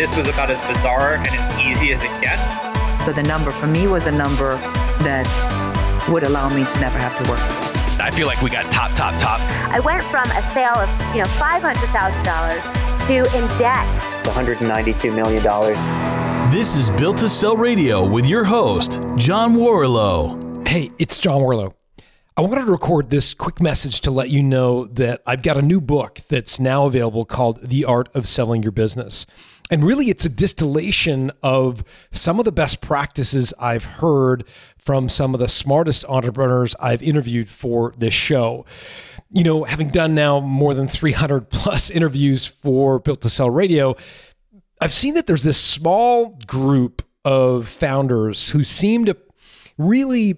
this was about as bizarre and as easy as it gets. So the number for me was a number that would allow me to never have to work. I feel like we got top. I went from a sale of $500,000 to in debt. $192 million. This is Built to Sell Radio with your host, John Warlow. Hey, it's John Warlow. I wanted to record this quick message to let you know that I've got a new book that's now available called The Art of Selling Your Business. And really, it's a distillation of some of the best practices I've heard from some of the smartest entrepreneurs I've interviewed for this show. You know, having done now more than 300 plus interviews for Built to Sell Radio, I've seen that there's this small group of founders who seem to really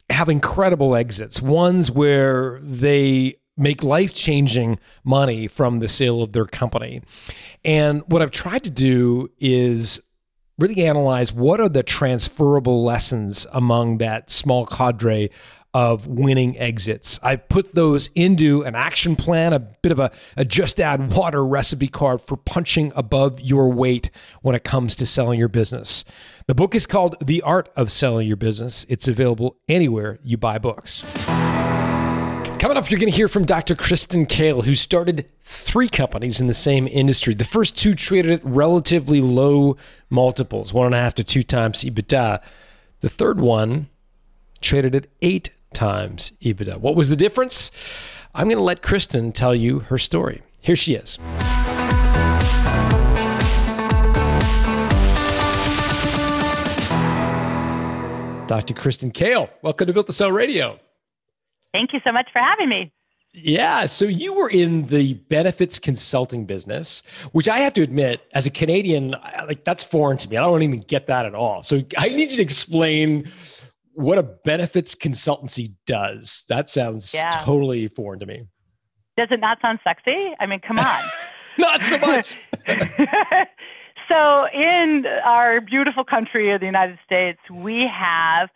have incredible exits, ones where they make life-changing money from the sale of their company. And what I've tried to do is really analyze what are the transferable lessons among that small cadre of winning exits. I put those into an action plan, a bit of a just add water recipe card for punching above your weight when it comes to selling your business. The book is called The Art of Selling Your Business. It's available anywhere you buy books. Coming up, you're going to hear from Dr. Kristin Kahle, who started 3 companies in the same industry. The first 2 traded at relatively low multiples, 1.5 to 2 times Ebitda. The third one traded at 8 times Ebitda. What was the difference? I'm going to let Kristin tell you her story. Here she is. Dr. Kristin Kahle, welcome to Built to Sell Radio. Thank you so much for having me. Yeah, so you were in the benefits consulting business, which I have to admit, as a Canadian, that's foreign to me. I don't even get that at all. So I need you to explain what a benefits consultancy does. That sounds totally foreign to me. Does it not sound sexy? I mean, come on. Not so much. So in our beautiful country of the United States, we have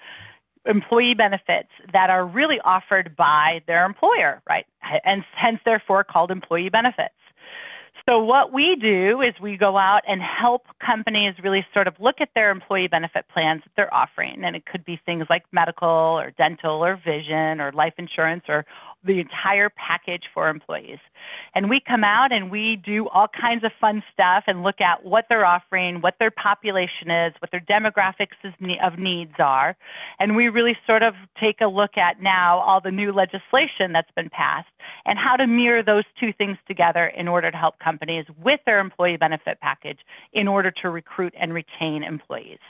employee benefits that are really offered by their employer, right? And hence, therefore, called employee benefits. So what we do is we go out and help companies really sort of look at their employee benefit plans that they're offering. And it could be things like medical or dental or vision or life insurance or the entire package for employees. And we come out and we do all kinds of fun stuff and look at what they're offering, what their population is, what their demographics of needs are. And we really sort of take a look at now all the new legislation that's been passed and how to mirror those 2 things together in order to help companies with their employee benefit package in order to recruit and retain employees.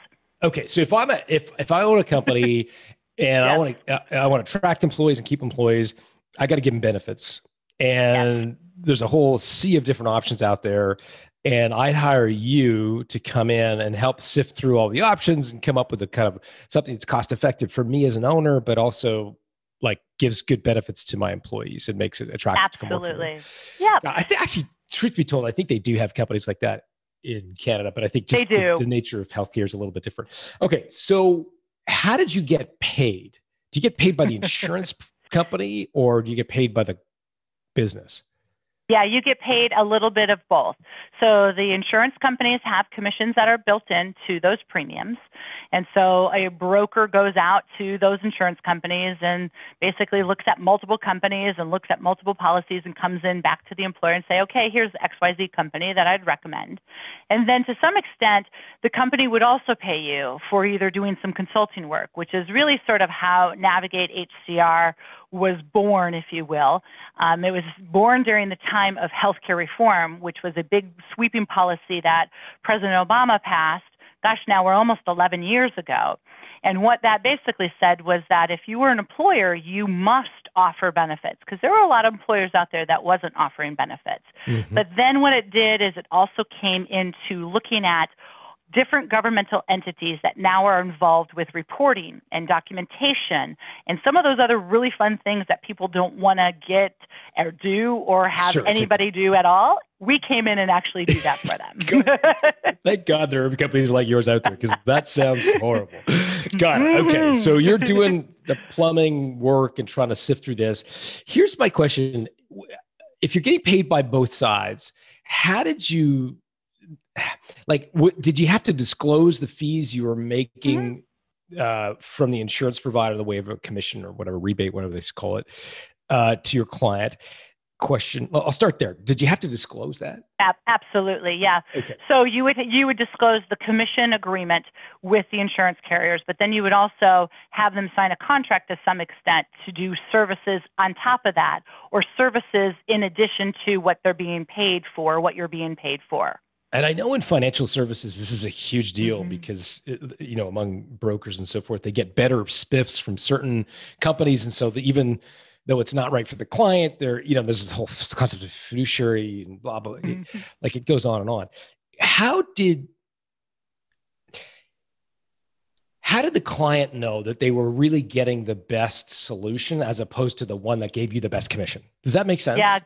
Okay, so if I own a company and I want to attract employees and keep employees, I got to give them benefits. And there's a whole sea of different options out there. And I'd hire you to come in and help sift through all the options and come up with a kind of something that's cost effective for me as an owner, but also like gives good benefits to my employees and makes it attractive to come work for me. Yeah. Actually, truth be told, I think they do have companies like that in Canada, but I think just the nature of healthcare is a little bit different. Okay. So how did you get paid? Do you get paid by the insurance company or do you get paid by the business? Yeah, you get paid a little bit of both. So the insurance companies have commissions that are built into those premiums. And so a broker goes out to those insurance companies and basically looks at multiple companies and looks at multiple policies and comes in back to the employer and say, okay, here's XYZ company that I'd recommend. And then to some extent, the company would also pay you for either doing some consulting work, which is really sort of how Navigate HCR was born, if you will. It was born during the time of healthcare reform, which was a big sweeping policy that President Obama passed. Gosh, now we're almost 11 years ago. And what that basically said was that if you were an employer, you must offer benefits, because there were a lot of employers out there that wasn't offering benefits. Mm-hmm. But then what it did is it also came into looking at different governmental entities that now are involved with reporting and documentation and some of those other really fun things that people don't want to get or do or have anybody do at all. We came in and actually do that for them. Thank God there are companies like yours out there, because that sounds horrible. Got it. Okay. So you're doing the plumbing work and trying to sift through this. Here's my question. If you're getting paid by both sides, how did you like, did you have to disclose the fees you were making from the insurance provider, the way of a commission or whatever, rebate, whatever they call it, to your client? Question. Well, I'll start there. Did you have to disclose that? Absolutely, yeah. Okay. So you would disclose the commission agreement with the insurance carriers, but then you would also have them sign a contract to some extent to do services on top of that, or services in addition to what they're being paid for, what you're being paid for. And I know in financial services, this is a huge deal because, among brokers and so forth, they get better spiffs from certain companies. And so even though it's not right for the client, there's this whole concept of fiduciary and blah, blah, like it goes on and on. How did the client know that they were really getting the best solution as opposed to the one that gave you the best commission? Does that make sense? Yeah,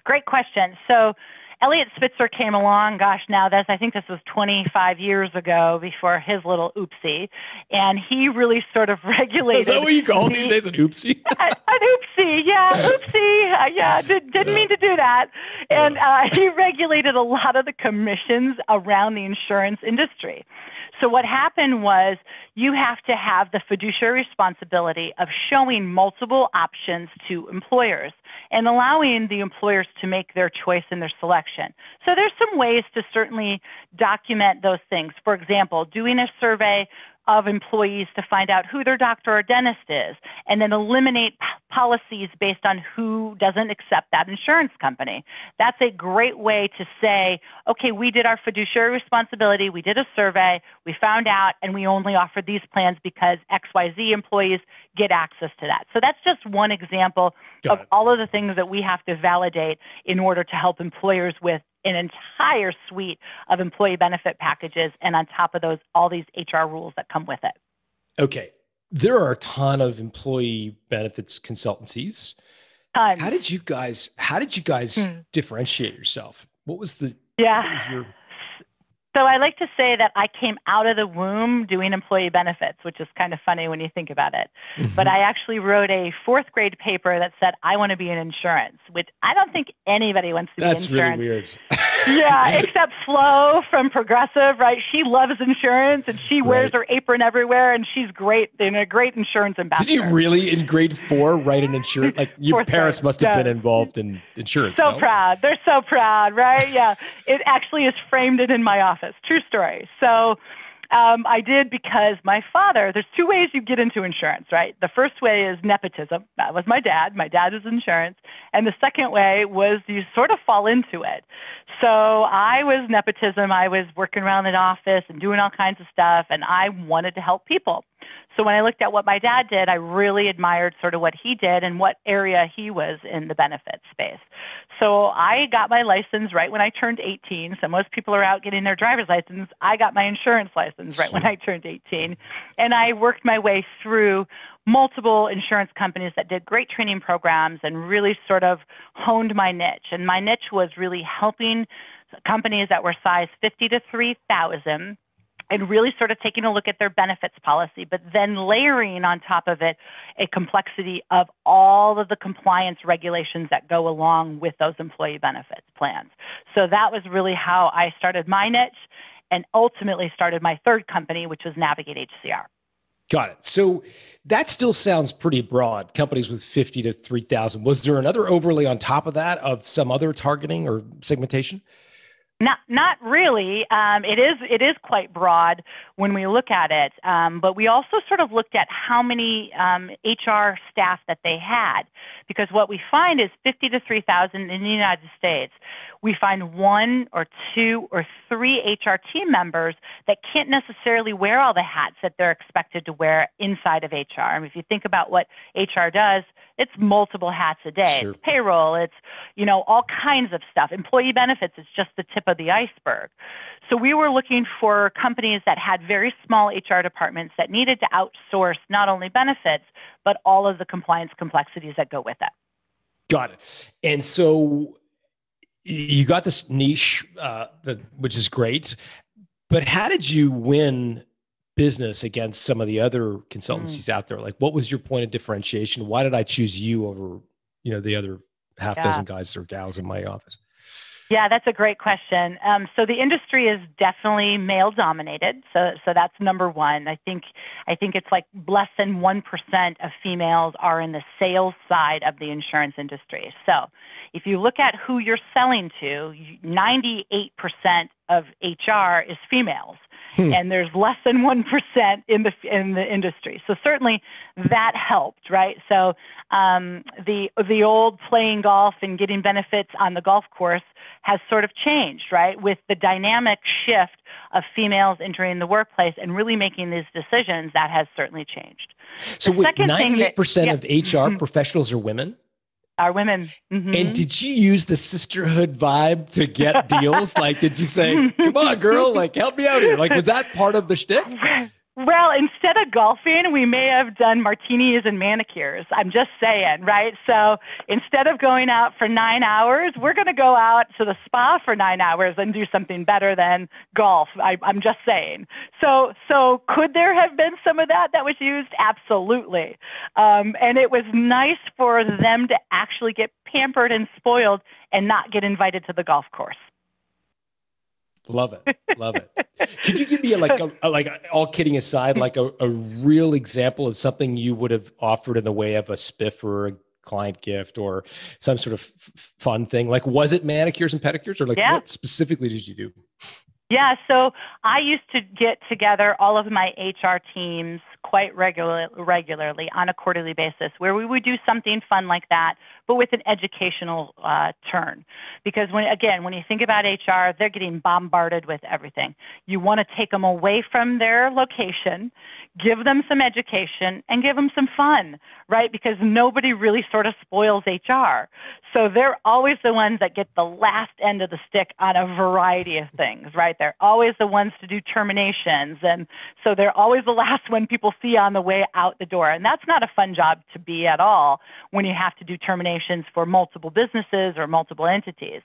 great question. So Elliot Spitzer came along, I think this was 25 years ago, before his little oopsie. And he really sort of regulated. Is that what you call it these days, an oopsie? An oopsie, yeah, oopsie. Didn't mean to do that. And he regulated a lot of the commissions around the insurance industry. So what happened was you have to have the fiduciary responsibility of showing multiple options to employers and allowing the employers to make their choice in their selection. So there's some ways to certainly document those things. For example, doing a survey of employees to find out who their doctor or dentist is, and then eliminate policies based on who doesn't accept that insurance company. That's a great way to say, okay, we did our fiduciary responsibility, we did a survey, we found out, and we only offered these plans because XYZ employees get access to that. So that's just one example of all of the things that we have to validate in order to help employers with an entire suite of employee benefit packages, and on top of those, all these HR rules that come with it. Okay. There are a ton of employee benefits consultancies. How did you guys differentiate yourself? What was the So I like to say that I came out of the womb doing employee benefits, which is kind of funny when you think about it. But I actually wrote a 4th grade paper that said, I want to be in insurance, which I don't think anybody wants to be in insurance. That's really weird. Yeah, except Flo from Progressive, right? She loves insurance and she wears her apron everywhere, and she's great and a great insurance ambassador. Did you really, in grade 4, write an insurance? Like your parents must have been involved in insurance. So proud. They're so proud, right? Yeah. It actually is framed in my office. True story. So I did because my father, there's 2 ways you get into insurance, right? The first way is nepotism. That was my dad. My dad is insurance. And the second way was you sort of fall into it. So I was nepotism. I was working around an office and doing all kinds of stuff, and I wanted to help people. So when I looked at what my dad did, I really admired sort of what he did and what area he was in the benefits space. So I got my license right when I turned 18. So most people are out getting their driver's license. I got my insurance license right when I turned 18. And I worked my way through multiple insurance companies that did great training programs and really sort of honed my niche. And my niche was really helping companies that were size 50 to 3,000 and really sort of taking a look at their benefits policy, but then layering on top of it a complexity of all of the compliance regulations that go along with those employee benefits plans. So that was really how I started my niche and ultimately started my 3rd company, which was Navigate HCR. Got it. So that still sounds pretty broad, companies with 50 to 3,000. Was there another overlay on top of that of some other targeting or segmentation? Not really. It is quite broad when we look at it, but we also sort of looked at how many HR staff that they had, because what we find is 50 to 3,000 in the United States. We find 1 or 2 or 3 HR team members that can't necessarily wear all the hats that they're expected to wear inside of HR. I mean, if you think about what HR does, it's multiple hats a day. Sure. It's payroll. It's, all kinds of stuff. Employee benefits is just the tip of the iceberg. So we were looking for companies that had very small HR departments that needed to outsource not only benefits, but all of the compliance complexities that go with it. Got it. And so you got this niche, which is great, but how did you win business against some of the other consultancies out there? Like, what was your point of differentiation? Why did I choose you over, the other half dozen guys or gals in my office? Yeah, that's a great question. So the industry is definitely male dominated. So that's number one. I think it's like less than 1% of females are in the sales side of the insurance industry. So if you look at who you're selling to, 98% of HR is females. And there's less than 1% in the industry. So certainly that helped, right? So the old playing golf and getting benefits on the golf course has sort of changed, right? With the dynamic shift of females entering the workplace and really making these decisions, that has certainly changed. So 98% of HR professionals are women? Are women. Mm-hmm. And did you use the sisterhood vibe to get deals? Like, did you say, come on, girl, like, help me out here? Like, was that part of the shtick? Well, instead of golfing, we may have done martinis and manicures. I'm just saying, right? So instead of going out for 9 hours, we're going to go out to the spa for 9 hours and do something better than golf. I'm just saying. So could there have been some of that was used? Absolutely. And it was nice for them to actually get pampered and spoiled and not get invited to the golf course. Love it. Love it. Could you give me like all kidding aside, like a real example of something you would have offered in the way of a spiff or a client gift or some sort of fun thing? Like, was it manicures and pedicures, or like what specifically did you do? Yeah. So I used to get together all of my HR teams quite regularly on a quarterly basis, where we would do something fun like that, but with an educational turn. Because when you think about HR, they're getting bombarded with everything. You want to take them away from their location, give them some education, and give them some fun, right? Because nobody really sort of spoils HR. So they're always the ones that get the last end of the stick on a variety of things, right? They're always the ones to do terminations. And so they're always the last one people see on the way out the door. And that's not a fun job to be at all when you have to do terminations for multiple businesses or multiple entities.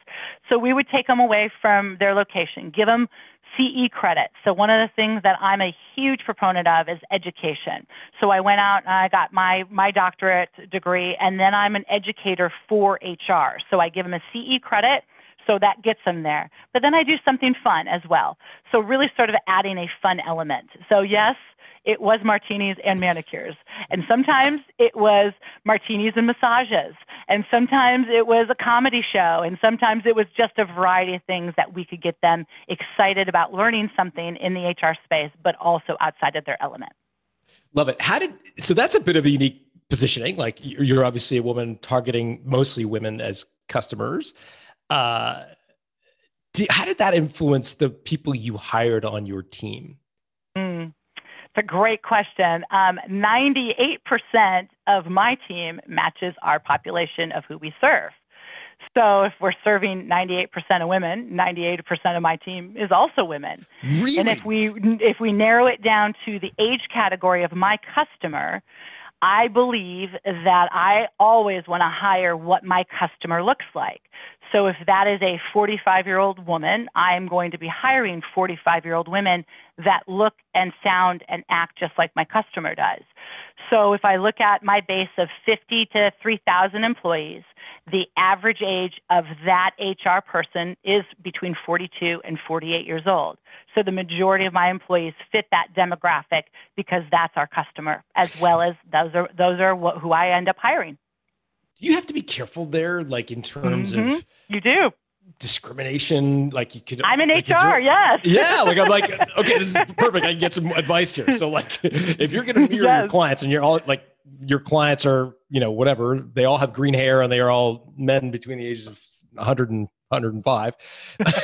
So we would take them away from their location, give them CE credit. So one of the things that I'm a huge proponent of is education. So I went out and I got my doctorate degree, and then I'm an educator for HR. So I give them a CE credit, so that gets them there. But then I do something fun as well. So really sort of adding a fun element. So yes, it was martinis and manicures. And sometimes it was martinis and massages. And sometimes it was a comedy show. And sometimes it was just a variety of things that we could get them excited about learning something in the HR space, but also outside of their element. Love it. So that's a bit of a unique positioning. Like, you're obviously a woman targeting mostly women as customers. How did that influence the people you hired on your team? It's a great question. 98% of my team matches our population of who we serve. So if we're serving 98% of women, 98% of my team is also women. Really? And if we narrow it down to the age category of my customer, I believe that I always want to hire what my customer looks like. So if that is a 45-year-old woman, I'm going to be hiring 45-year-old women that look and sound and act just like my customer does. So if I look at my base of 50 to 3,000 employees, the average age of that HR person is between 42 and 48 years old. So the majority of my employees fit that demographic because that's our customer, as well as those are who I end up hiring. Do you have to be careful there, like in terms of you do discrimination? Like, you could. I'm in like, HR, yes. Yeah, like I'm like, okay, this is perfect. I can get some advice here. So like, if you're going to mirror your clients, and you're all like, your clients are, whatever, they all have green hair and they are all men between the ages of 100 and 105.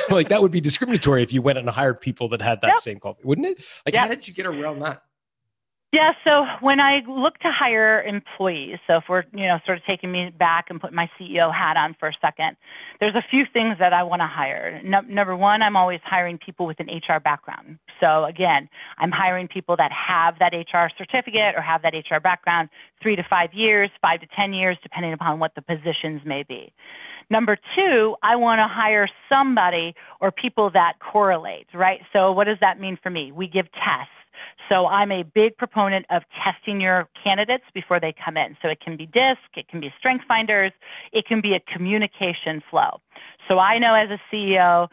Like, that would be discriminatory if you went and hired people that had that same quality, wouldn't it? Like, how did you get around that? Yeah, so when I look to hire employees, so if we're, sort of taking me back and put my CEO hat on for a second, there's a few things that I want to hire. Number one, I'm always hiring people with an HR background. So again, I'm hiring people that have that HR certificate or have that HR background 3 to 5 years, 5 to 10 years, depending upon what the positions may be. Number two, I want to hire somebody or people that correlate, right? So what does that mean for me? We give tests. So I'm a big proponent of testing your candidates before they come in. So it can be DISC, it can be strength finders, it can be a communication flow. So I know as a CEO,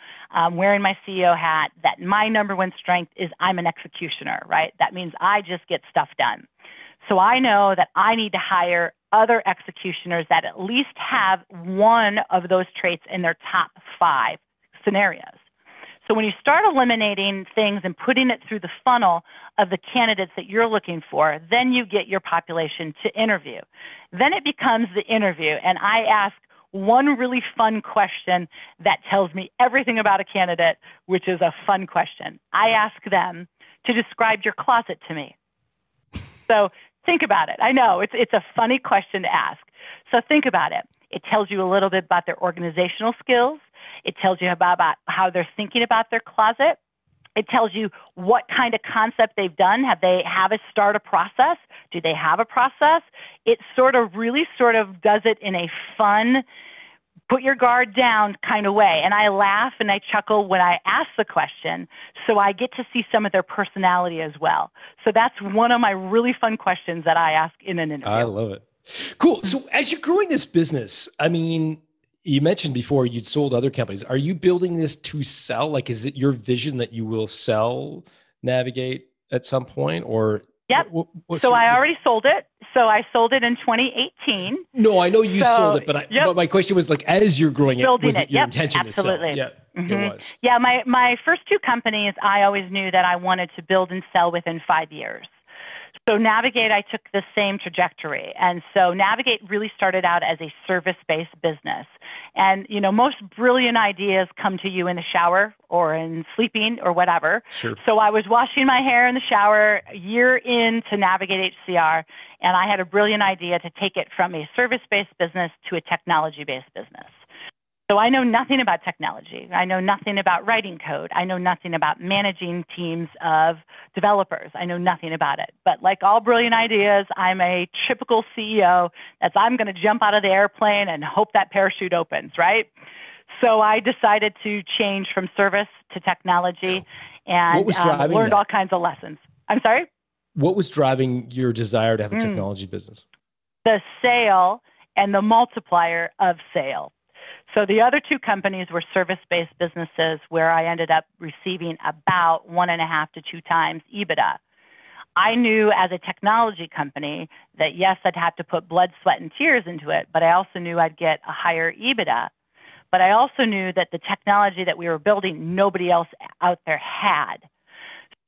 wearing my CEO hat, that my number one strength is I'm an executioner, right? That means I just get stuff done. So I know that I need to hire other executioners that at least have one of those traits in their top 5 scenarios. So when you start eliminating things and putting it through the funnel of the candidates that you're looking for, then you get your population to interview. Then it becomes the interview, and I ask one really fun question that tells me everything about a candidate, which is a fun question. I ask them to describe your closet to me. So think about it. I know it's a funny question to ask. So think about it. It tells you a little bit about their organizational skills. It tells you about how they're thinking about their closet. It tells you what kind of concept they've done. Have they start a process? Do they have a process? It really does it in a fun, put your guard down kind of way. And I laugh and I chuckle when I ask the question, so I get to see some of their personality as well. So that's one of my really fun questions that I ask in an interview. I love it. Cool. So as you're growing this business, I mean, you mentioned before you'd sold other companies. Are you building this to sell? Like, is it your vision that you will sell Navigate at some point, or? Yep. So I already sold it. So I sold it in 2018. No, I know you sold it, but my question was, like, as you're growing it, was it your intention absolutely. to sell? Yeah, it was. Yeah, my first 2 companies, I always knew that I wanted to build and sell within 5 years. So Navigate, I took the same trajectory. And so Navigate really started out as a service-based business. And, you know, most brilliant ideas come to you in the shower or in sleeping or whatever. Sure. So I was washing my hair in the shower a year into Navigate HCR, and I had a brilliant idea to take it from a service-based business to a technology-based business. So I know nothing about technology. I know nothing about writing code. I know nothing about managing teams of developers. I know nothing about it. But like all brilliant ideas, I'm a typical CEO I'm going to jump out of the airplane and hope that parachute opens, right? So I decided to change from service to technology and learned all kinds of lessons. I'm sorry? What was driving your desire to have a technology business? The sale and the multiplier of sale. So the other 2 companies were service-based businesses where I ended up receiving about 1.5 to 2 times Ebitda. I knew as a technology company that, yes, I'd have to put blood, sweat, and tears into it, but I also knew I'd get a higher Ebitda. But I also knew that the technology that we were building, nobody else out there had.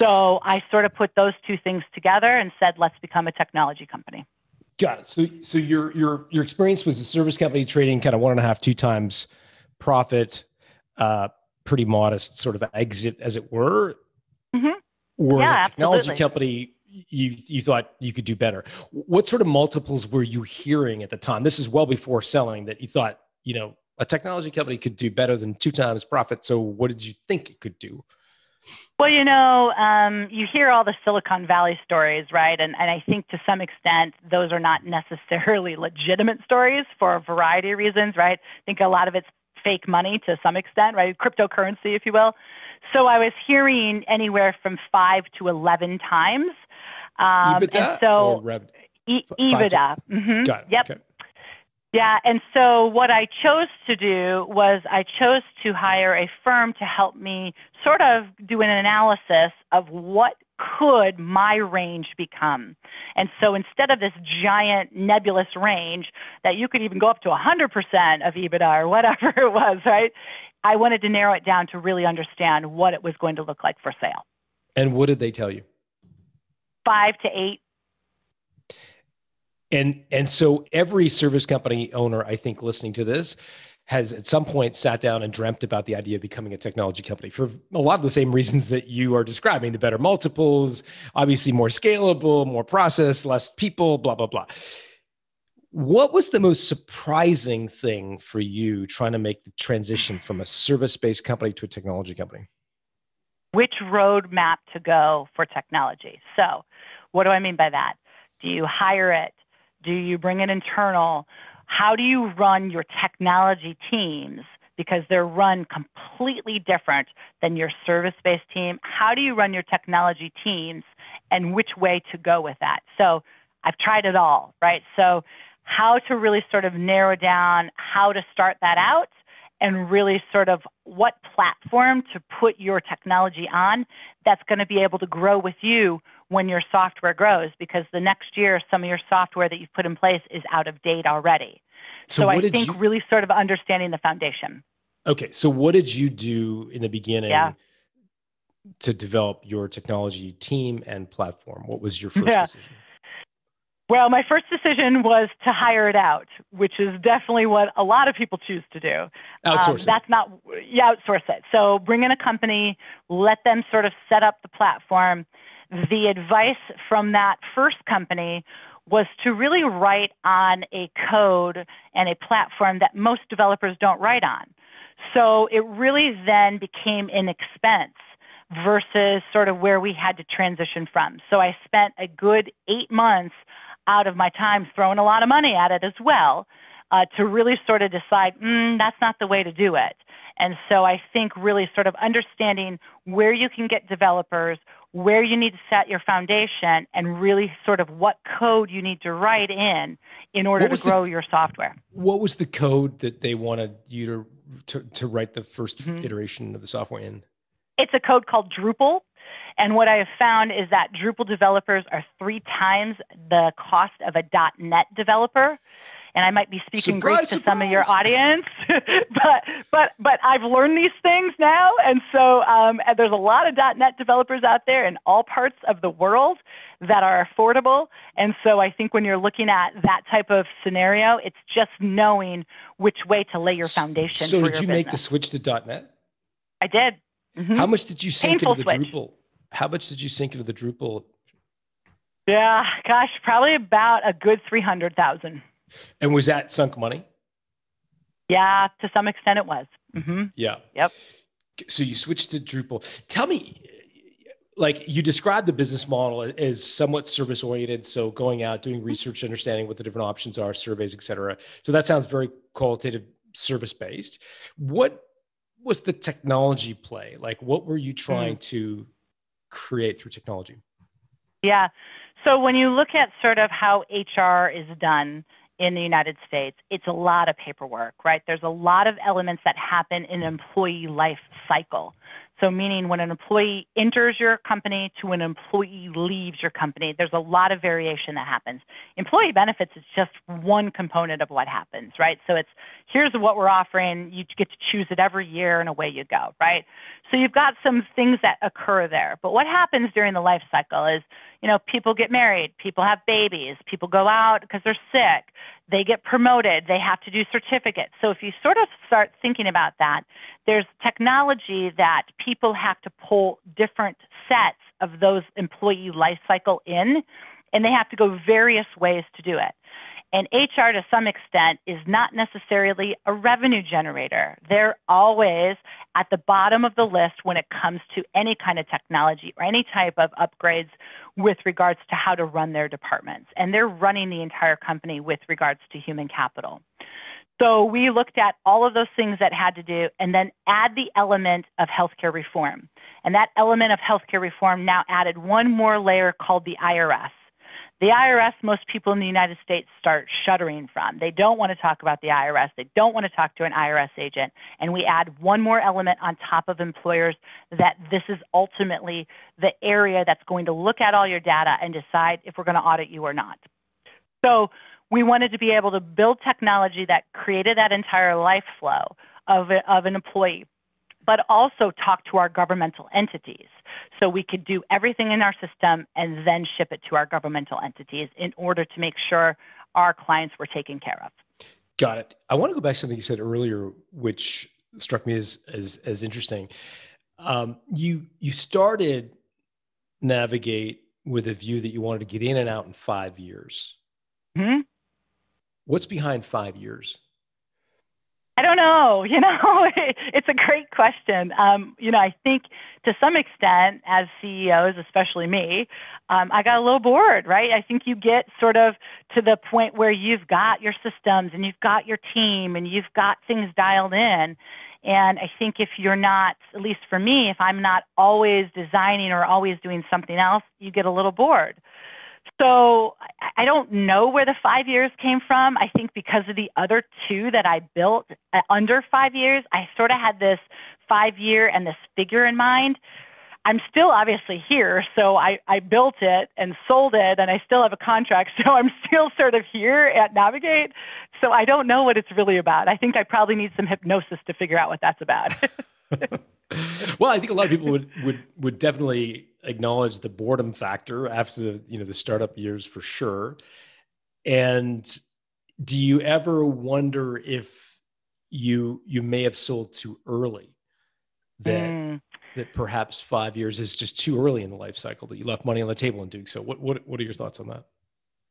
So I sort of put those 2 things together and said, let's become a technology company. Got it. So your experience was a service company trading kind of 1.5, 2 times profit, pretty modest sort of exit, as it were. Mm-hmm. Or as a technology company, you thought you could do better. What sort of multiples were you hearing at the time? This is well before selling, that you thought, you know, a technology company could do better than 2 times profit. So what did you think it could do? Well, you know, you hear all the Silicon Valley stories, right? And I think to some extent, those are not necessarily legitimate stories for a variety of reasons, right? I think a lot of it's fake money to some extent, right? Cryptocurrency, if you will. So I was hearing anywhere from 5 to 11 times. Ebitda and so Ebitda. Mm-hmm. Got it. Yep. Okay. Yeah, and so what I chose to do was I chose to hire a firm to help me sort of do an analysis of what could my range become. And so instead of this giant nebulous range that you could even go up to 100% of Ebitda or whatever it was, right? I wanted to narrow it down to really understand what it was going to look like for sale. And what did they tell you? 5 to 8. And so every service company owner, I think, listening to this has at some point sat down and dreamt about the idea of becoming a technology company for a lot of the same reasons that you are describing: the better multiples, obviously more scalable, more process, less people, blah, blah, blah. What was the most surprising thing for you trying to make the transition from a service-based company to a technology company? Which roadmap to go for technology? So what do I mean by that? Do you hire it? Do you bring it internal? How do you run your technology teams? because they're run completely different than your service-based team. How do you run your technology teams and which way to go with that? So I've tried it all, right? So how to really sort of narrow down how to start that out and really sort of what platform to put your technology on that's going to be able to grow with you when your software grows, because the next year, some of your software that you've put in place is out of date already. So I think really sort of understanding the foundation. Okay. So what did you do in the beginning to develop your technology team and platform? What was your first decision? Well, my first decision was to hire it out, which is definitely what a lot of people choose to do. Outsource it. Outsource it. So bring in a company, let them sort of set up the platform. The advice from that first company was to really write on a code and a platform that most developers don't write on. So it really then became an expense versus sort of where we had to transition from. So I spent a good 8 months out of my time throwing a lot of money at it as well, to really sort of decide, that's not the way to do it. And so I think really sort of understanding where you can get developers, where you need to set your foundation, and really sort of what code you need to write in order to grow your software. What was the code that they wanted you to write the first iteration of the software in? It's a code called Drupal. And what I have found is that Drupal developers are 3 times the cost of a .NET developer. And I might be speaking Greek to some of your audience, but I've learned these things now. And so there's a lot of .NET developers out there in all parts of the world that are affordable. And so I think when you're looking at that type of scenario, it's just knowing which way to lay your foundation for your business. So did you make the switch to .NET? I did. Mm-hmm. How much did you sink into the switch. Drupal? How much did you sink into the Drupal? Yeah, gosh, probably about a good 300,000. And was that sunk money? Yeah, to some extent it was. Mm-hmm. Yeah. Yep. So you switched to Drupal. Tell me, like you described the business model as somewhat service oriented. So going out, doing research, understanding what the different options are, surveys, et cetera. So that sounds very qualitative, service based. What was the technology play? Like what were you trying to create through technology? Yeah. So when you look at sort of how HR is done in the United States, it's a lot of paperwork, right? There's a lot of elements that happen in an employee life cycle. So meaning when an employee enters your company to an employee leaves your company, there's a lot of variation that happens. Employee benefits is just one component of what happens, right? So it's, here's what we're offering. You get to choose it every year and away you go, right? So you've got some things that occur there. But what happens during the life cycle is, people get married, people have babies, people go out because they're sick, they get promoted, they have to do certificates. So if you sort of start thinking about that, there's technology that people have to pull different sets of those employee life cycle in, and they have to go various ways to do it. And HR, to some extent, is not necessarily a revenue generator. They're always at the bottom of the list when it comes to any kind of technology or any type of upgrades with regards to how to run their departments. And they're running the entire company with regards to human capital. So we looked at all of those things that had to do, and then add the element of healthcare reform. And that element of healthcare reform now added one more layer called the IRS. The IRS, most people in the United States start shuddering from. They don't want to talk about the IRS. They don't want to talk to an IRS agent. And we add one more element on top of employers that this is ultimately the area that's going to look at all your data and decide if we're going to audit you or not. So we wanted to be able to build technology that created that entire life flow of an employee, but also talk to our governmental entities. So we could do everything in our system and then ship it to our governmental entities in order to make sure our clients were taken care of. Got it. I want to go back to something you said earlier, which struck me as interesting. You started Navigate with a view that you wanted to get in and out in 5 years. Mm-hmm. What's behind 5 years? I don't know. It's a great question. I think to some extent, as CEOs, especially me, I got a little bored, right? I think you get sort of to the point where you've got your systems and you've got your team and you've got things dialed in. And I think if you're not, at least for me, if I'm not always designing or always doing something else, you get a little bored. So I don't know where the 5 years came from. I think because of the other two that I built under 5 years, I sort of had this 5 year and this figure in mind. I'm still obviously here, so I built it and sold it, and I still have a contract, so I'm still sort of here at Navigate. So I don't know what it's really about. I think I probably need some hypnosis to figure out what that's about. Well, I think a lot of people would definitely acknowledge the boredom factor after the startup years for sure. And do you ever wonder if you may have sold too early? That perhaps 5 years is just too early in the life cycle, that you left money on the table in doing so. What are your thoughts on that?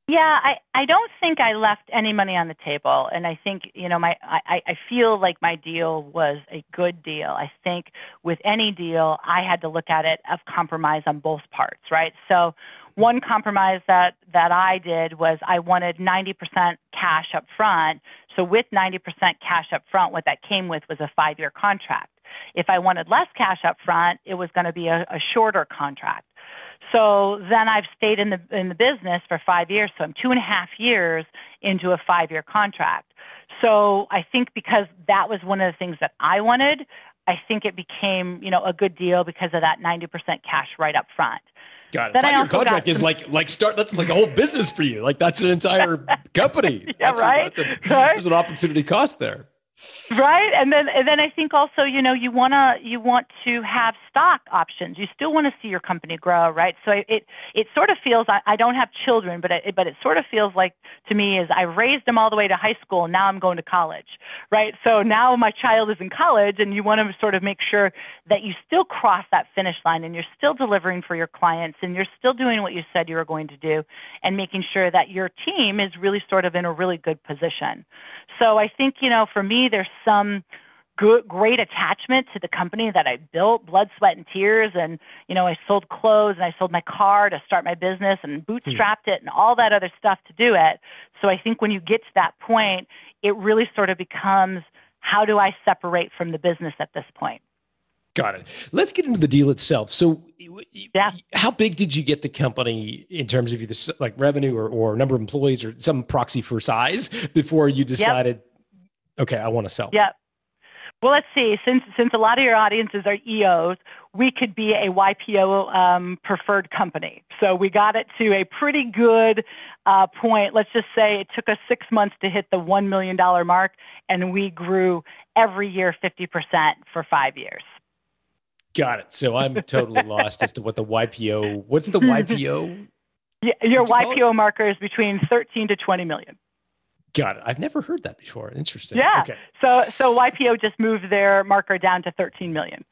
Yeah, I don't think I left any money on the table. And I think, I feel like my deal was a good deal. I think with any deal, I had to look at it of compromise on both parts, right? So one compromise that I did was I wanted 90% cash up front. So with 90% cash up front, what that came with was a 5-year contract. If I wanted less cash up front, it was going to be a shorter contract. So then I've stayed in the business for 5 years. So I'm 2.5 years into a 5-year contract. So I think because that was one of the things that I wanted, I think it became, a good deal because of that 90% cash right up front. Got it. 5-year contract is that's like a whole business for you. Like that's an entire company. Yeah, right. There's an opportunity cost there. Right. And then I think also, you want to have stock options. You still want to see your company grow, right? So it sort of feels, I don't have children, but it sort of feels like to me is I raised them all the way to high school and now I'm going to college, right? So now my child is in college and you want to sort of make sure that you still cross that finish line and you're still delivering for your clients and you're still doing what you said you were going to do and making sure that your team is really sort of in a really good position. So I think, for me, there's some great attachment to the company that I built, blood, sweat, and tears. And, I sold clothes and I sold my car to start my business and bootstrapped it and all that other stuff to do it. So I think when you get to that point, it really sort of becomes, how do I separate from the business at this point? Got it. Let's get into the deal itself. So how big did you get the company in terms of either like revenue or number of employees or some proxy for size before you decided, okay, I want to sell? Yeah. Well, let's see. Since a lot of your audiences are EOs, we could be a YPO preferred company. So we got it to a pretty good point. Let's just say it took us 6 months to hit the $1 million mark, and we grew every year 50% for 5 years. Got it. So I'm totally lost as to what the YPO, what's the YPO? Yeah, your YPO marker is between 13 to 20 million. Got it. I've never heard that before. Interesting. Yeah. Okay. So YPO just moved their marker down to 13 million.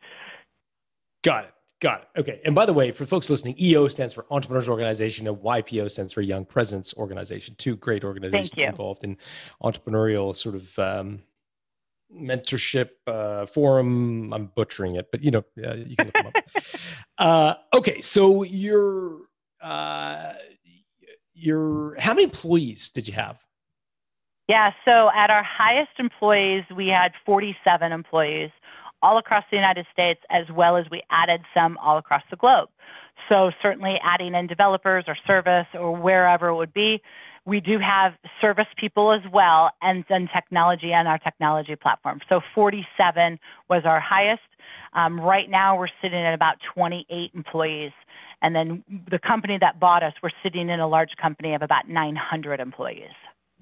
Got it. Okay. And by the way, for folks listening, EO stands for Entrepreneurs Organization and YPO stands for Young Presidents Organization. Two great organizations involved in entrepreneurial sort of mentorship forum. I'm butchering it, but you can look them up. Okay. So how many employees did you have? Yeah, so at our highest employees, we had 47 employees all across the United States, as well as we added some all across the globe. So certainly adding in developers or service or wherever it would be. We do have service people as well, and then technology and our technology platform. So 47 was our highest. Right now, we're sitting at about 28 employees. And then the company that bought us, we're sitting in a large company of about 900 employees.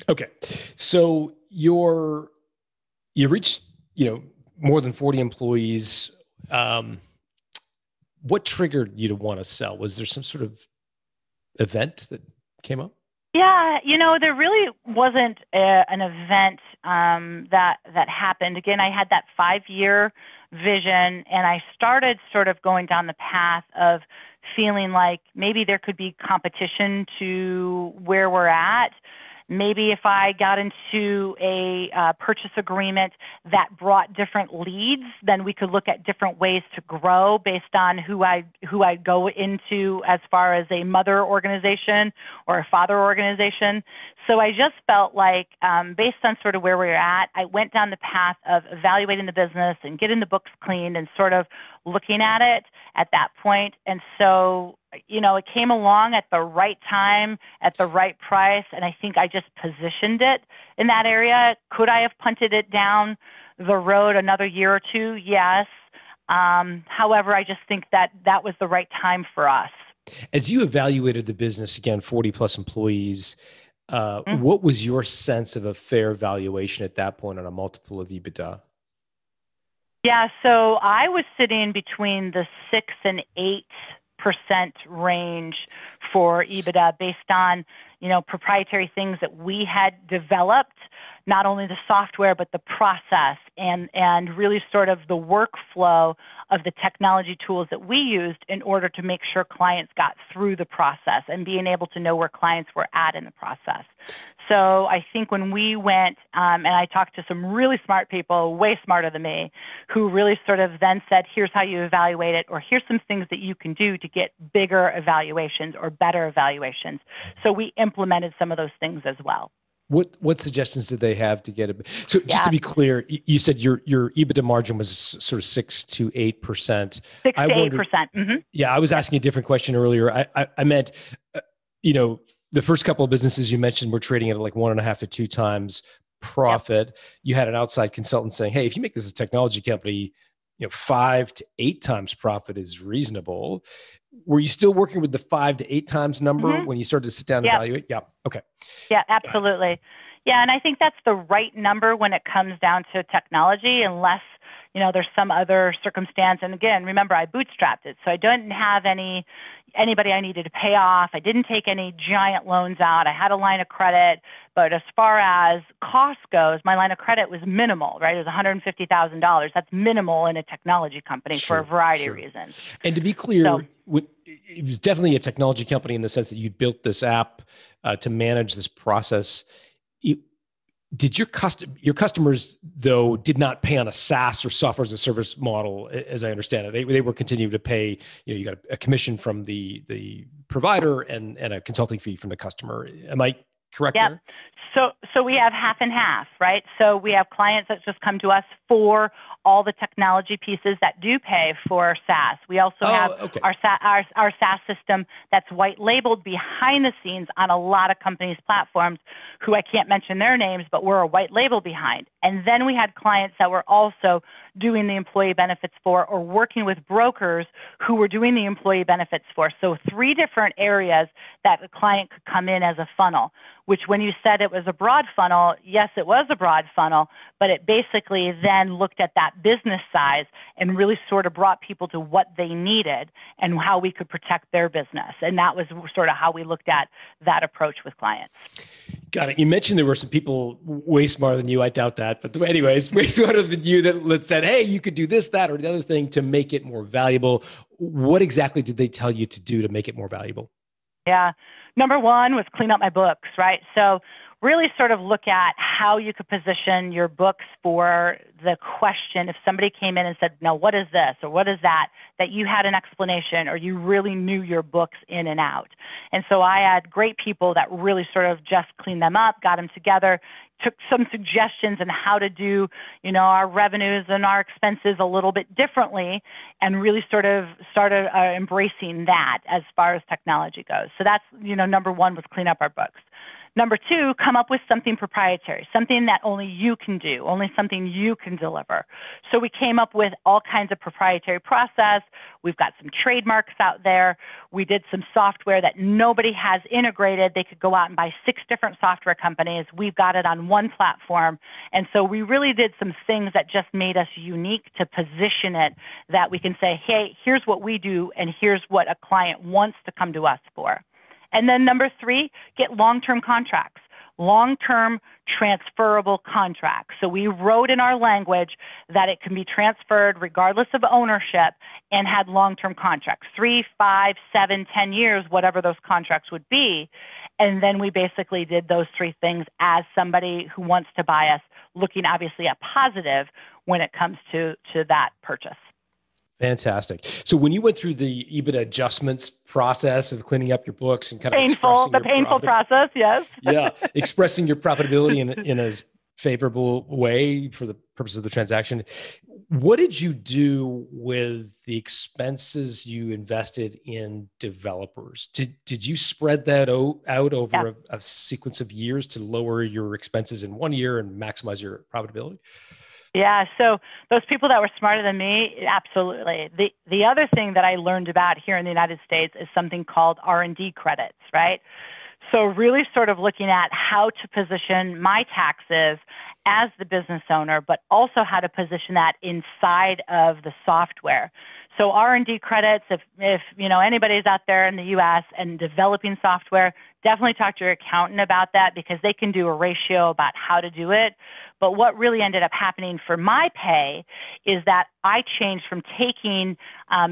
Okay. So you reached, more than 40 employees. What triggered you to want to sell? Was there some sort of event that came up? Yeah, there really wasn't an event that happened. Again, I had that 5-year vision, and I started sort of going down the path of feeling like maybe there could be competition to where we're at. Maybe if I got into a purchase agreement that brought different leads, then we could look at different ways to grow based on who I go into as far as a mother organization or a father organization. So I just felt like, based on sort of where we were at, I went down the path of evaluating the business and getting the books cleaned and sort of looking at it at that point. And so, it came along at the right time, at the right price, and I think I just positioned it in that area. Could I have punted it down the road another year or two? Yes. However, I just think that was the right time for us. As you evaluated the business, again, 40 plus employees, what was your sense of a fair valuation at that point on a multiple of Ebitda? Yeah, so I was sitting between the 6 and 8% range for Ebitda based on, proprietary things that we had developed, not only the software, but the process and really sort of the workflow of the technology tools that we used in order to make sure clients got through the process and being able to know where clients were at in the process. So I think when we went, and I talked to some really smart people, way smarter than me, who really sort of then said, here's how you evaluate it, or here's some things that you can do to get bigger evaluations or better evaluations. So we implemented some of those things as well. What suggestions did they have to get it? So just to be clear, you said your Ebitda margin was sort of 6 to 8%. 6 to 8%. Mm-hmm. Yeah, I was asking a different question earlier. I meant, the first couple of businesses you mentioned were trading at like 1.5 to 2 times profit. Yep. You had an outside consultant saying, hey, if you make this a technology company, 5 to 8 times profit is reasonable. Were you still working with the 5 to 8 times number when you started to sit down and evaluate? Yeah. Okay. Yeah, absolutely. Yeah. And I think that's the right number when it comes down to technology, unless, there's some other circumstance. And again, remember, I bootstrapped it. So I didn't have anybody I needed to pay off. I didn't take any giant loans out. I had a line of credit. But as far as cost goes, my line of credit was minimal, right? It was $150,000. That's minimal in a technology company for a variety of reasons. And to be clear, it was definitely a technology company in the sense that you built this app to manage this process. Did your customers, though, did not pay on a SaaS or software as a service model, as I understand it? They were continuing to pay, you got a commission from the provider and a consulting fee from the customer. Am I correct there? So we have half and half, right? So we have clients that just come to us for all the technology pieces that do pay for SaaS. We also have our SaaS system that's white labeled behind the scenes on a lot of companies' platforms who I can't mention their names, but we're a white label behind. And then we had clients that were also doing the employee benefits for or working with brokers who were doing the employee benefits for. So 3 different areas that a client could come in as a funnel, which when you said it was a broad funnel, yes, it was a broad funnel, but it basically then looked at that business size and really sort of brought people to what they needed and how we could protect their business. And that was sort of how we looked at that approach with clients. Got it. You mentioned there were some people way smarter than you. I doubt that. But anyways, way smarter than you that said, hey, you could do this, that, or the other thing to make it more valuable. What exactly did they tell you to do to make it more valuable? Yeah. Number one was clean up my books, right? So really sort of look at how you could position your books for the question. If somebody came in and said, no, what is this or what is that, that you had an explanation or you really knew your books in and out. And so I had great people that really sort of just cleaned them up, got them together, took some suggestions on how to do, our revenues and our expenses a little bit differently and really sort of started embracing that as far as technology goes. So that's, number one was clean up our books. Number two, come up with something proprietary, something that only you can do, only something you can deliver. So we came up with all kinds of proprietary process. We've got some trademarks out there. We did some software that nobody has integrated. They could go out and buy 6 different software companies. We've got it on one platform. And so we really did some things that just made us unique to position it that we can say, hey, here's what we do and here's what a client wants to come to us for. And then number 3, get long-term contracts, long-term transferable contracts. So we wrote in our language that it can be transferred regardless of ownership and had long-term contracts, 3, 5, 7, 10 years, whatever those contracts would be. And then we basically did those 3 things as somebody who wants to buy us, looking obviously at positive when it comes to that purchase. Fantastic. So when you went through the EBITDA adjustments process of cleaning up your books and kind of painful process, yes. Yeah, expressing your profitability in a favorable way for the purpose of the transaction, what did you do with the expenses you invested in developers? Did you spread that out over a sequence of years to lower your expenses in one year and maximize your profitability? Yeah, so those people that were smarter than me, absolutely. The other thing that I learned about here in the United States is something called R&D credits, right? So really sort of looking at how to position my taxes as the business owner, but also how to position that inside of the software. So R&D credits, if you know anybody's out there in the U.S. and developing software, definitely talk to your accountant about that because they can do a ratio about how to do it. But what really ended up happening for my pay is that I changed from taking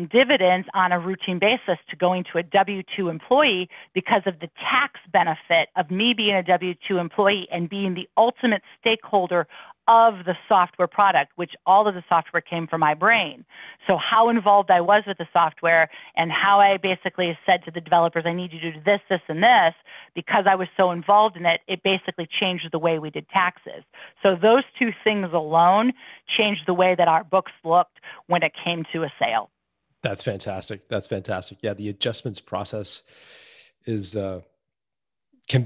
dividends on a routine basis to going to a W-2 employee because of the tax benefit of me being a W-2 employee and being the ultimate stakeholder of the software product, which all of the software came from my brain. So how involved I was with the software and how I basically said to the developers, I need you to do this, this, and this, because I was so involved in it, it basically changed the way we did taxes. So those two things alone changed the way that our books looked when it came to a sale. That's fantastic. That's fantastic. Yeah, the adjustments process is can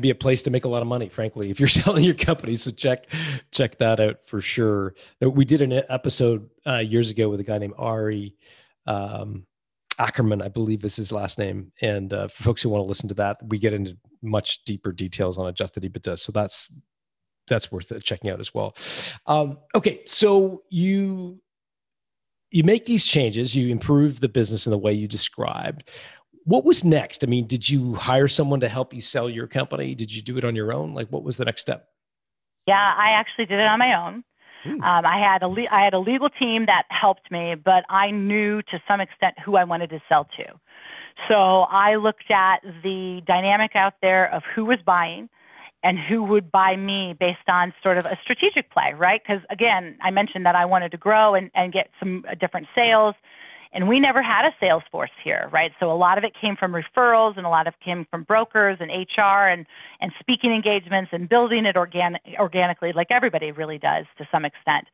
be a place to make a lot of money, frankly, if you're selling your company. So check that out for sure. We did an episode years ago with a guy named Ari Ackerman, I believe is his last name. And for folks who want to listen to that, we get into much deeper details on adjusted EBITDA. So that's worth checking out as well. Okay, so you make these changes, you improve the business in the way you described. What was next? I mean, did you hire someone to help you sell your company? Did you do it on your own? Like, what was the next step? Yeah, I actually did it on my own. I had a legal team that helped me, but I knew to some extent who I wanted to sell to. So I looked at the dynamic out there of who was buying and who would buy me based on sort of a strategic play, right? Because again, I mentioned that I wanted to grow and get some different sales. And we never had a sales force here, right? So a lot of it came from referrals and a lot of it came from brokers and HR and speaking engagements and building it organically like everybody really does to some extent.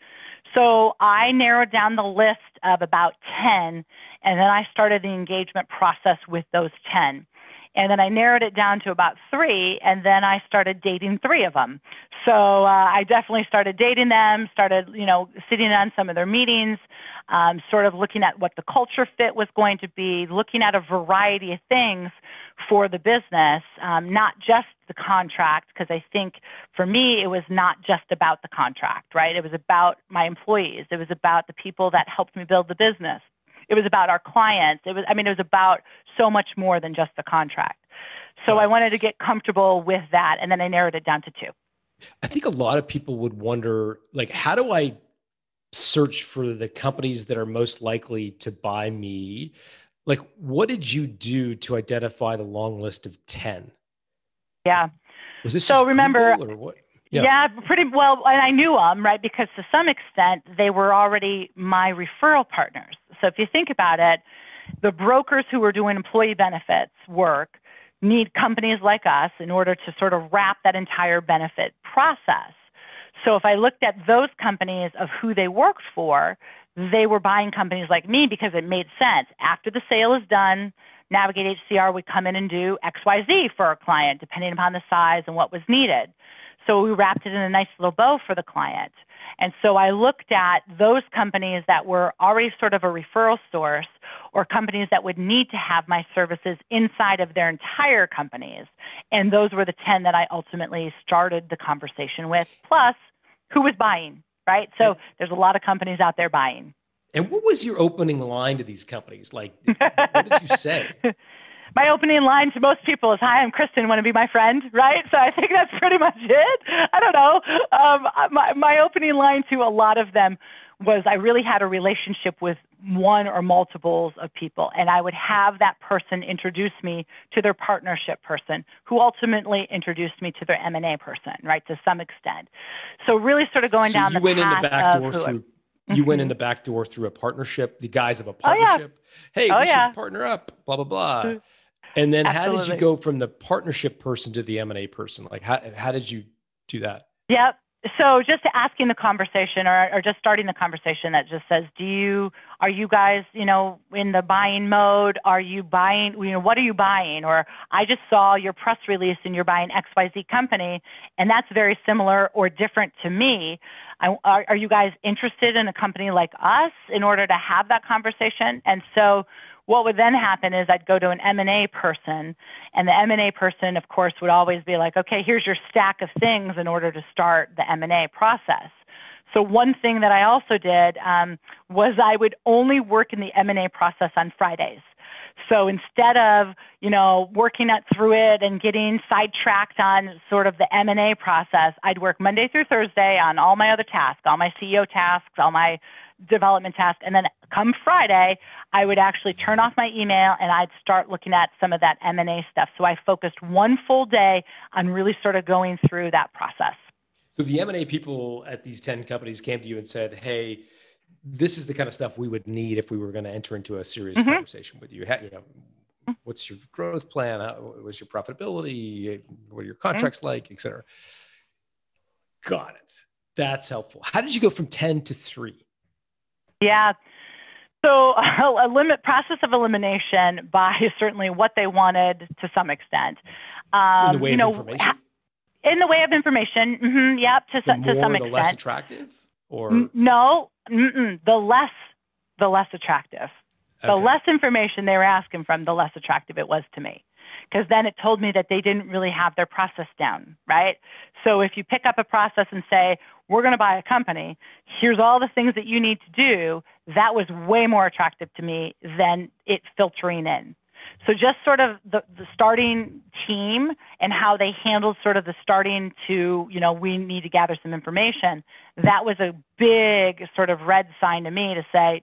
So I narrowed down the list of about 10, and then I started the engagement process with those 10. And then I narrowed it down to about 3, and then I started dating 3 of them. So I definitely started dating them, started, sitting on some of their meetings, sort of looking at what the culture fit was going to be, looking at a variety of things for the business, not just the contract, because I think for me, it was not just about the contract, right? It was about my employees. It was about the people that helped me build the business. It was about our clients. It was about so much more than just the contract. So I wanted to get comfortable with that, and then I narrowed it down to 2. I think a lot of people would wonder, like, how do I search for the companies that are most likely to buy me? Like, what did you do to identify the long list of 10? Yeah. Was this so just remember, Google or what? Yeah, pretty well. And I knew them, right? Because to some extent, they were already my referral partners. So if you think about it, the brokers who are doing employee benefits work need companies like us in order to sort of wrap that entire benefit process. So if I looked at those companies of who they worked for, they were buying companies like me because it made sense. After the sale is done, Navigate HCR would come in and do XYZ for our client, depending upon the size and what was needed. So we wrapped it in a nice little bow for the client. And so I looked at those companies that were already sort of a referral source or companies that would need to have my services inside of their entire companies. And those were the 10 that I ultimately started the conversation with, plus who was buying, right? So there's a lot of companies out there buying. And what was your opening line to these companies? Like, what did you say? My opening line to most people is, "Hi, I'm Kristin. Want to be my friend?" Right? So I think that's pretty much it. I don't know. My opening line to a lot of them was I really had a relationship with one or multiples of people, and I would have that person introduce me to their partnership person, who ultimately introduced me to their M&A person, right, to some extent. So really sort of going down the path of You went in the back door through a partnership, the guise of a partnership. Hey, we should partner up, blah, blah, blah. And then how did you go from the partnership person to the M&A person? Like, how did you do that? Yep. So just asking the conversation or just starting the conversation that just says, are you guys, in the buying mode? Are you buying, what are you buying? Or I just saw your press release and you're buying XYZ company, and that's very similar or different to me. Are you guys interested in a company like us in order to have that conversation? And so what would then happen is I'd go to an M&A person, and the M&A person, of course, would always be like, okay, here's your stack of things in order to start the M&A process. So one thing that I also did was I would only work in the M&A process on Fridays. So instead of, working through it and getting sidetracked on sort of the M&A process, I'd work Monday through Thursday on all my other tasks, all my CEO tasks, all my development tasks. And then come Friday, I would actually turn off my email and I'd start looking at some of that M&A stuff. So I focused one full day on really sort of going through that process. So the M&A people at these 10 companies came to you and said, hey, this is the kind of stuff we would need if we were going to enter into a serious conversation with you. What's your growth plan? What's your profitability? What are your contracts like, et cetera? Got it. That's helpful. How did you go from 10 to 3? Yeah. So process of elimination by certainly what they wanted to some extent. In the way of information? In the way of information, yep, to some extent. The less attractive? Or No, the less attractive. The less information they were asking from, the less attractive it was to me. Because then it told me that they didn't really have their process down, right? So if you pick up a process and say, we're going to buy a company, here's all the things that you need to do, that was way more attractive to me than it filtering in. So just sort of the starting team and how they handled sort of the starting to, we need to gather some information, that was a big sort of red sign to me to say,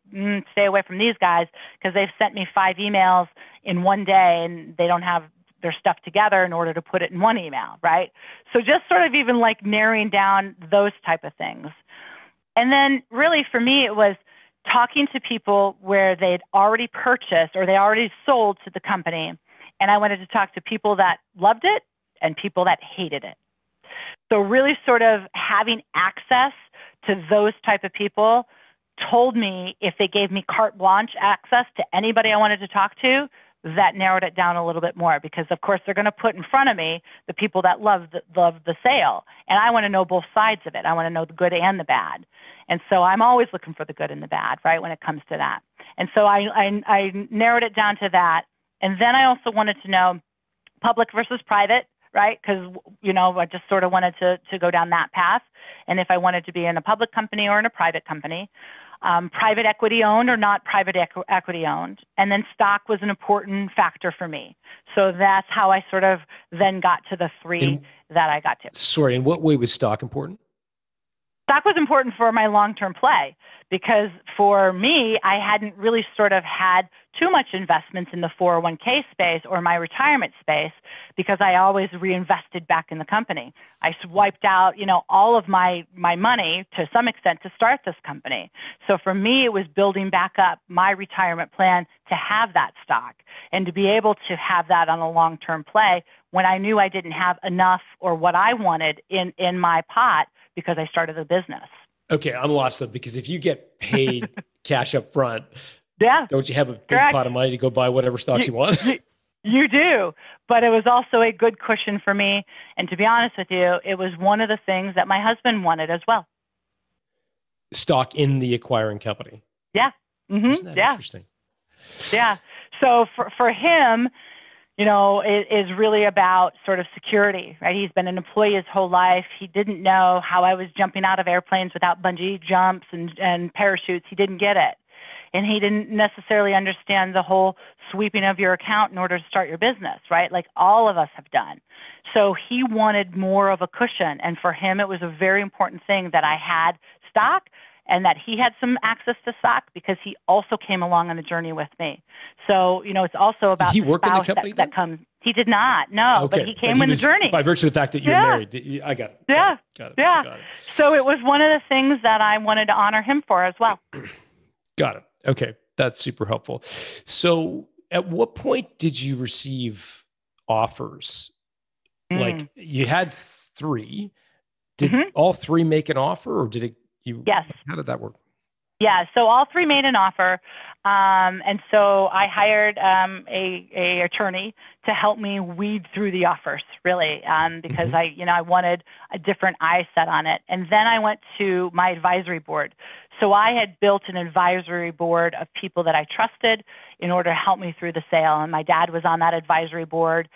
stay away from these guys because they've sent me 5 emails in one day and they don't have their stuff together in order to put it in one email, right? So just sort of even like narrowing down those type of things. And then really for me, it was talking to people where they'd already purchased or they already sold to the company. And I wanted to talk to people that loved it and people that hated it. So really sort of having access to those type of people told me if they gave me carte blanche access to anybody I wanted to talk to, that narrowed it down a little bit more because, of course, they're going to put in front of me the people that love the sale. And I want to know both sides of it. I want to know the good and the bad. And so I'm always looking for the good and the bad, right, when it comes to that. And so I narrowed it down to that. And then I also wanted to know public versus private, right, because, I just sort of wanted to go down that path. And if I wanted to be in a public company or in a private company. Private equity owned or not private equity owned. And then stock was an important factor for me. So that's how I sort of then got to the 3 that I got to. Sorry, in what way was stock important? Stock was important for my long-term play because for me, I hadn't really sort of had too much investments in the 401k space or my retirement space because I always reinvested back in the company. I swiped out, all of my money to some extent to start this company. So for me, it was building back up my retirement plan to have that stock and to be able to have that on a long-term play when I knew I didn't have enough or what I wanted in my pot because I started a business. Okay, I'm lost though, because if you get paid cash up front, don't you have a big pot of money to go buy whatever stocks you want? You do, but it was also a good cushion for me. And to be honest with you, it was one of the things that my husband wanted as well. Stock in the acquiring company. Yeah. Mm-hmm. Isn't that interesting? Yeah. So for him, it is really about sort of security, right? He's been an employee his whole life. He didn't know how I was jumping out of airplanes without bungee jumps and parachutes. He didn't get it. And he didn't necessarily understand the whole sweeping of your account in order to start your business, right? Like all of us have done. So he wanted more of a cushion. And for him, it was a very important thing that I had stock and that he had some access to stock because he also came along on the journey with me. So, it's also about Did he work in the company that comes. He did not, no, Okay. but he came in the journey. By virtue of the fact that you're married. I got it. Yeah. Got it. Yeah. Got it. So it was one of the things that I wanted to honor him for as well. Got it. Okay. That's super helpful. So at what point did you receive offers? Like you had 3. Did all 3 make an offer, or did it? Yes. How did that work? Yeah. So all 3 made an offer. And so I hired a attorney to help me weed through the offers, really, because I wanted a different eye set on it. And then I went to my advisory board. So I had built an advisory board of people that I trusted in order to help me through the sale. And my dad was on that advisory board,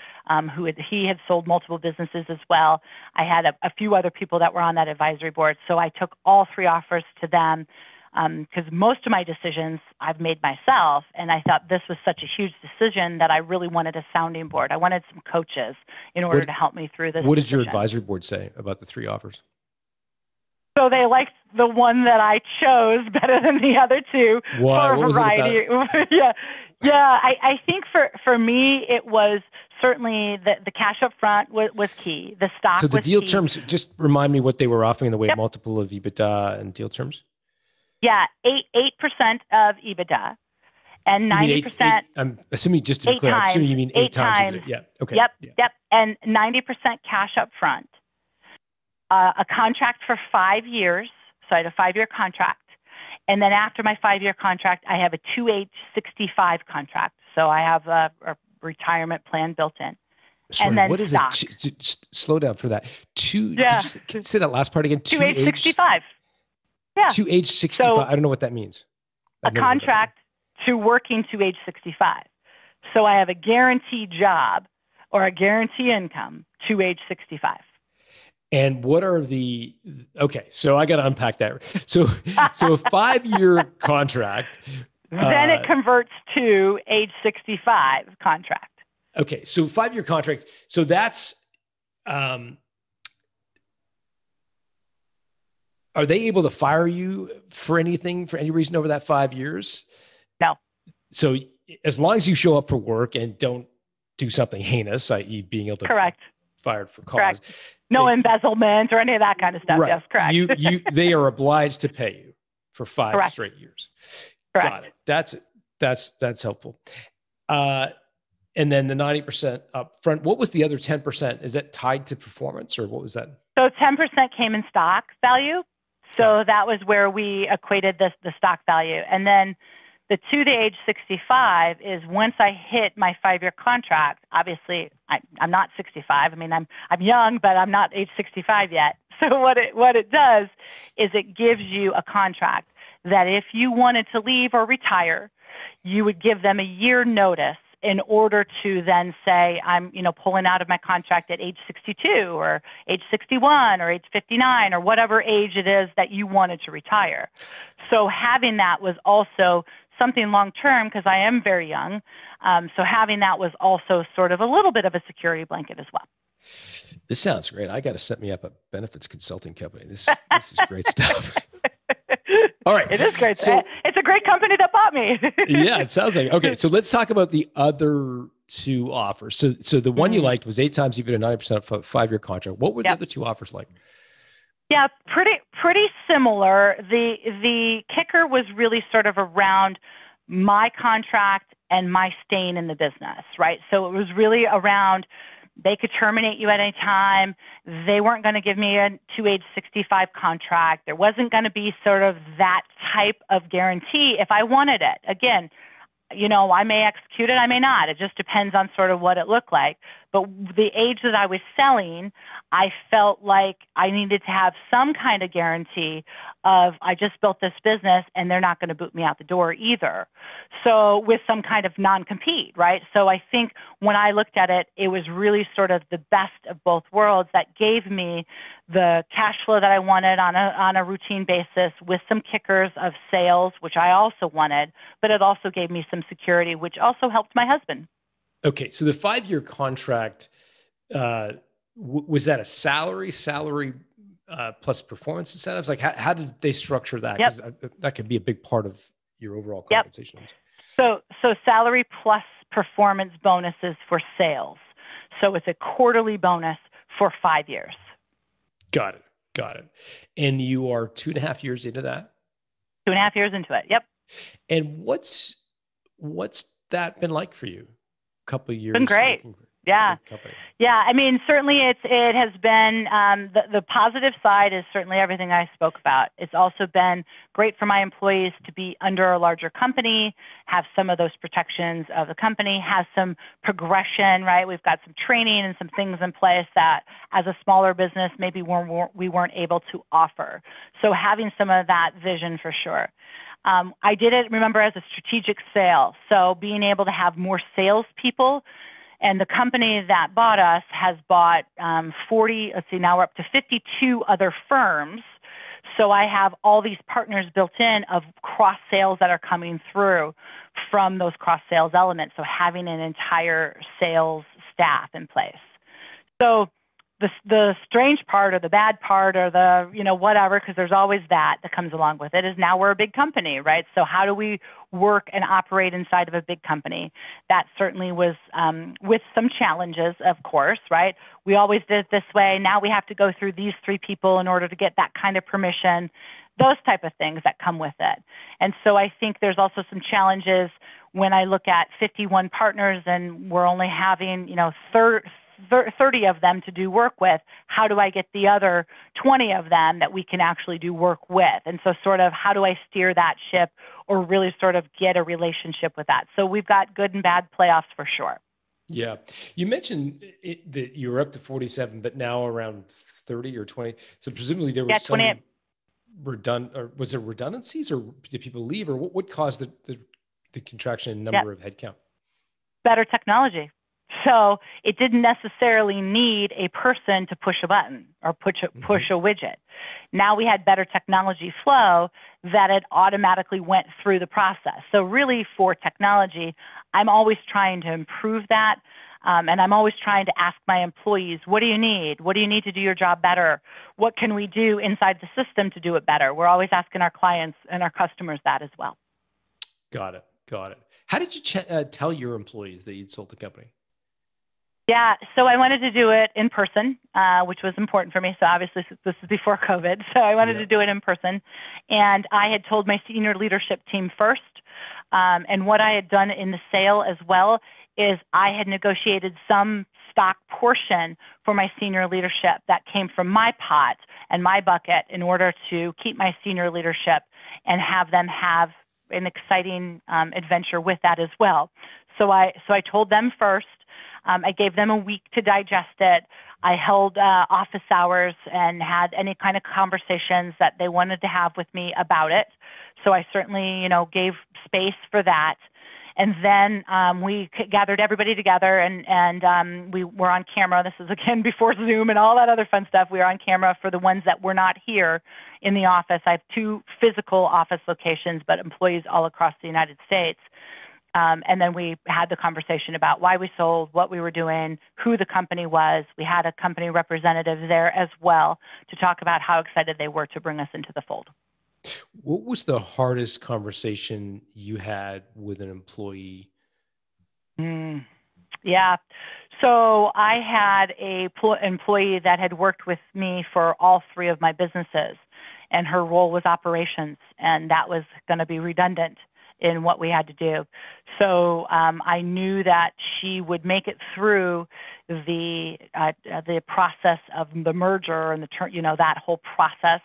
he had sold multiple businesses as well. I had a few other people that were on that advisory board. So I took all 3 offers to them, because most of my decisions I've made myself. And I thought this was such a huge decision that I really wanted a sounding board. I wanted some coaches in order to help me through this. What did your advisory board say about the 3 offers? So they liked the one that I chose better than the other 2 Why? for a variety. Yeah. I think for me, it was certainly the cash up front was key. The stock was key. So the deal terms, just remind me what they were offering in the way of multiple of Ebitda and deal terms. Yeah, 8% of Ebitda, and 90%. I'm assuming, just to be clear, I'm assuming you mean 8 times. Yeah. Okay. Yep. And 90% cash up front. A contract for 5 years. So I had a 5-year contract. And then after my 5-year contract, I have a 2-age 65 contract. So I have a retirement plan built in. Sorry, and then what is stock. it? Slow down for that. Can you say that last part again? 2-age 65. Yeah. 2-age 65. So I don't know what that means. A contract to working to age 65. So I have a guaranteed job or a guarantee income to age 65. And what are okay, so I got to unpack that. So a 5-year contract. Then it converts to age 65 contract. Okay, so 5-year contract. So that's, are they able to fire you for anything, for any reason over that 5 years? No. So as long as you show up for work and don't do something heinous, i.e. being able to correct. Fired for cause. Correct. No embezzlement or any of that kind of stuff. Right. Yes, correct. They are obliged to pay you for 5 correct. straight years. Correct. Got it. That's helpful. And then the 90% up front, what was the other 10%? Is that tied to performance, or what was that? So 10% came in stock value. So that was where we equated the stock value. And then the 2 to age 65 is once I hit my 5-year contract. Obviously, I'm not 65. I mean, I'm young, but I'm not age 65 yet. So what it does is it gives you a contract that if you wanted to leave or retire, you would give them a year notice in order to then say, I'm, pulling out of my contract at age 62 or age 61 or age 59 or whatever age it is that you wanted to retire. So having that was also something long-term, because I am very young. So having that was also sort of a little bit of a security blanket as well. This sounds great. I got to set me up a benefits consulting company. This is great stuff. All right. It is great. So, it's a great company that bought me. Yeah, it sounds like it. Okay. So let's talk about the other 2 offers. So the one you liked was 8 times even a 90% of a 5-year contract. What were the other 2 offers like? Yeah, pretty similar. The kicker was really sort of around my contract and my staying in the business, right? So it was really around they could terminate you at any time. They weren't going to give me a 2 age 65 contract. There wasn't going to be sort of that type of guarantee if I wanted it. Again, I may execute it, I may not. It just depends on sort of what it looked like. But the age that I was selling, I felt like I needed to have some kind of guarantee of I just built this business and they're not going to boot me out the door either. So with some kind of non-compete, right? So I think when I looked at it, it was really sort of the best of both worlds that gave me the cash flow that I wanted on a routine basis with some kickers of sales, which I also wanted, but it also gave me some security, which also helped my husband. Okay. So the 5-year contract, was that a salary plus performance incentives? Like how did they structure that? Because that could be a big part of your overall compensation. So salary plus performance bonuses for sales. So it's a quarterly bonus for 5 years. Got it. Got it. And you are 2.5 years into that? 2.5 years into it. Yep. And what's that been like for you? A couple of years. Been great. Yeah. Yeah. I mean, certainly it has been, the positive side is certainly everything I spoke about. It's also been great for my employees to be under a larger company, have some of those protections of the company, have some progression, right? We've got some training and some things in place that as a smaller business, maybe we weren't able to offer. So having some of that vision for sure. I did it, remember, as a strategic sale. So being able to have more salespeople. And the company that bought us has bought 40, let's see, now we're up to 52 other firms. So I have all these partners built in of cross sales that are coming through from those cross sales elements. So having an entire sales staff in place. So the strange part or the bad part or the, whatever, because there's always that comes along with it, is now we're a big company, right? So how do we work and operate inside of a big company? That certainly was with some challenges, of course, right? We always did it this way. Now we have to go through these 3 people in order to get that kind of permission, those type of things that come with it. And so I think there's also some challenges when I look at 51 partners and we're only having, 30 of them to do work with. How do I get the other 20 of them that we can actually do work with? And so sort of how do I steer that ship or really sort of get a relationship with that? So we've got good and bad playoffs for sure. Yeah. You mentioned that you were up to 47, but now around 30 or 20. So presumably there was some or was there redundancies or did people leave or what caused the contraction in number of headcount? Better technology. So it didn't necessarily need a person to push a button or push a widget. Now we had better technology flow that it automatically went through the process. So really for technology, I'm always trying to improve that. And I'm always trying to ask my employees, what do you need? What do you need to do your job better? What can we do inside the system to do it better? We're always asking our clients and our customers that as well. Got it. How did you tell your employees that you'd sold the company? Yeah, so I wanted to do it in person, which was important for me. So obviously this is before COVID, so I wanted to do it in person. And I had told my senior leadership team first. And what I had done in the sale as well is I had negotiated some stock portion for my senior leadership that came from my pot and my bucket in order to keep my senior leadership and have them have an exciting adventure with that as well. So I told them first. I gave them a week to digest it. I held office hours and had any kind of conversations that they wanted to have with me about it. So I certainly, gave space for that. And then we gathered everybody together and we were on camera. This is again before Zoom and all that other fun stuff. We were on camera for the ones that were not here in the office. I have 2 physical office locations, but employees all across the United States. And then we had the conversation about why we sold, what we were doing, who the company was. We had a company representative there as well to talk about how excited they were to bring us into the fold. What was the hardest conversation you had with an employee? Yeah. So I had a employee that had worked with me for all 3 of my businesses, and her role was operations, and that was going to be redundant in what we had to do. So I knew that she would make it through the process of the merger and that whole process,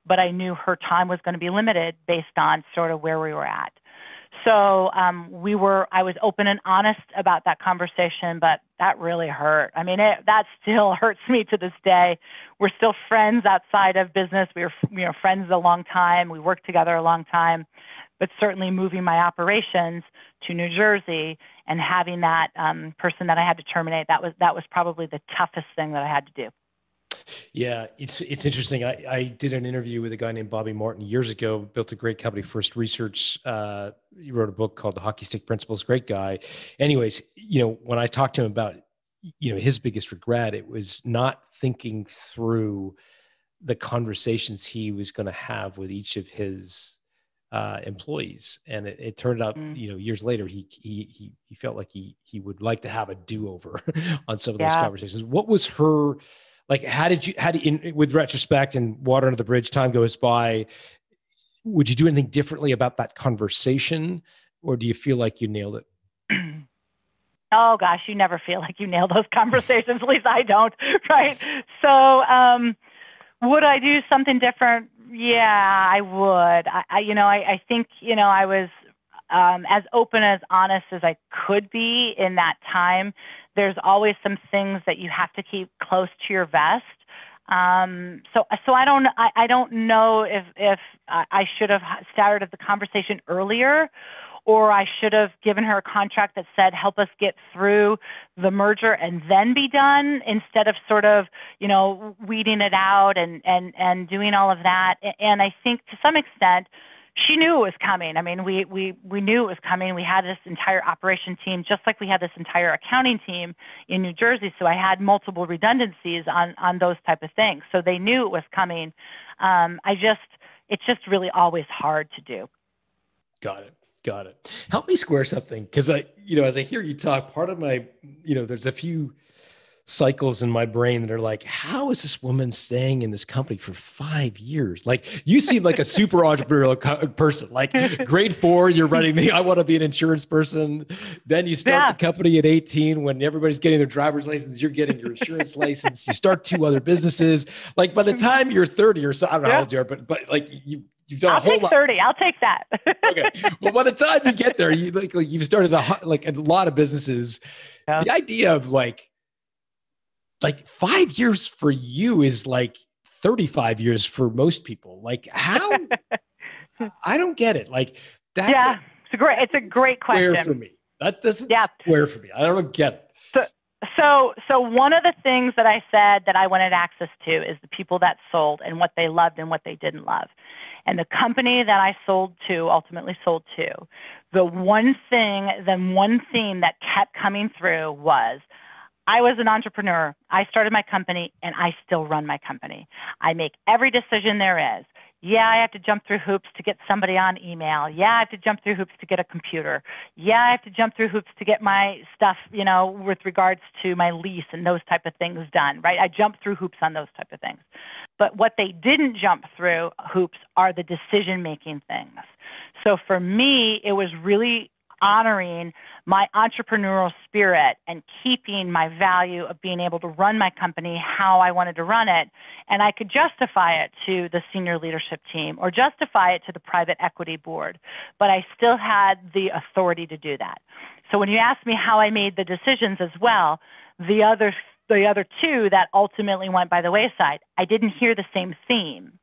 but I knew her time was going to be limited based on sort of where we were at. So I was open and honest about that conversation, but that really hurt. I mean, that still hurts me to this day. We're still friends outside of business. We were friends a long time. We worked together a long time. But certainly moving my operations to New Jersey and having that person that I had to terminate, that was probably the toughest thing that I had to do. Yeah, it's interesting. I did an interview with a guy named Bobby Martin years ago, built a great company, First Research. He wrote a book called The Hockey Stick Principles, great guy. Anyways, when I talked to him about, his biggest regret, it was not thinking through the conversations he was going to have with each of his employees. And it turned out, years later, he felt like he would like to have a do-over on some of those conversations. What was her, like, how did you, with retrospect and water under the bridge, time goes by, would you do anything differently about that conversation? Or do you feel like you nailed it? Oh gosh, you never feel like you nail those conversations. At least I don't, right? So, would I do something different? Yeah, I would. I think, I was as open, as honest as I could be in that time. There's always some things that you have to keep close to your vest. So I don't know if I should have started the conversation earlier, or I should have given her a contract that said, help us get through the merger and then be done, instead of sort of, weeding it out and doing all of that. And I think to some extent, she knew it was coming. I mean, we knew it was coming. We had this entire operation team, just like we had this entire accounting team in New Jersey. So I had multiple redundancies on those type of things. So they knew it was coming. It's just really always hard to do. Got it. Help me square something. Cause as I hear you talk, part of my, there's a few cycles in my brain that are like, how is this woman staying in this company for 5 years? Like, you seem like a super entrepreneurial person. Like, grade 4, you're running I want to be an insurance person. Then you start the company at 18 when everybody's getting their driver's license, you're getting your insurance license. You start 2 other businesses. Like, by the time you're 30 or so, I don't know how old you are, but like you've done a whole lot. 30. I'll take that. Okay. Well, by the time you get there, you've started a lot of businesses. Yeah. The idea of like 5 years for you is like 35 years for most people. Like, how? I don't get it. Like, that's it's a great question for me. That doesn't square for me. I don't get it. So one of the things that I said that I wanted access to is the people that sold and what they loved and what they didn't love. And the company that I ultimately sold to, the one theme that kept coming through was, I was an entrepreneur. I started my company and I still run my company. I make every decision there is. Yeah, I have to jump through hoops to get somebody on email. Yeah, I have to jump through hoops to get a computer. Yeah, I have to jump through hoops to get my stuff, with regards to my lease and those type of things done, right? I jump through hoops on those type of things. But what they didn't jump through hoops are the decision-making things. So for me, it was really honoring my entrepreneurial spirit and keeping my value of being able to run my company how I wanted to run it. And I could justify it to the senior leadership team or justify it to the private equity board, but I still had the authority to do that. So when you ask me how I made the decisions as well, the other 2 that ultimately went by the wayside, I didn't hear the same theme.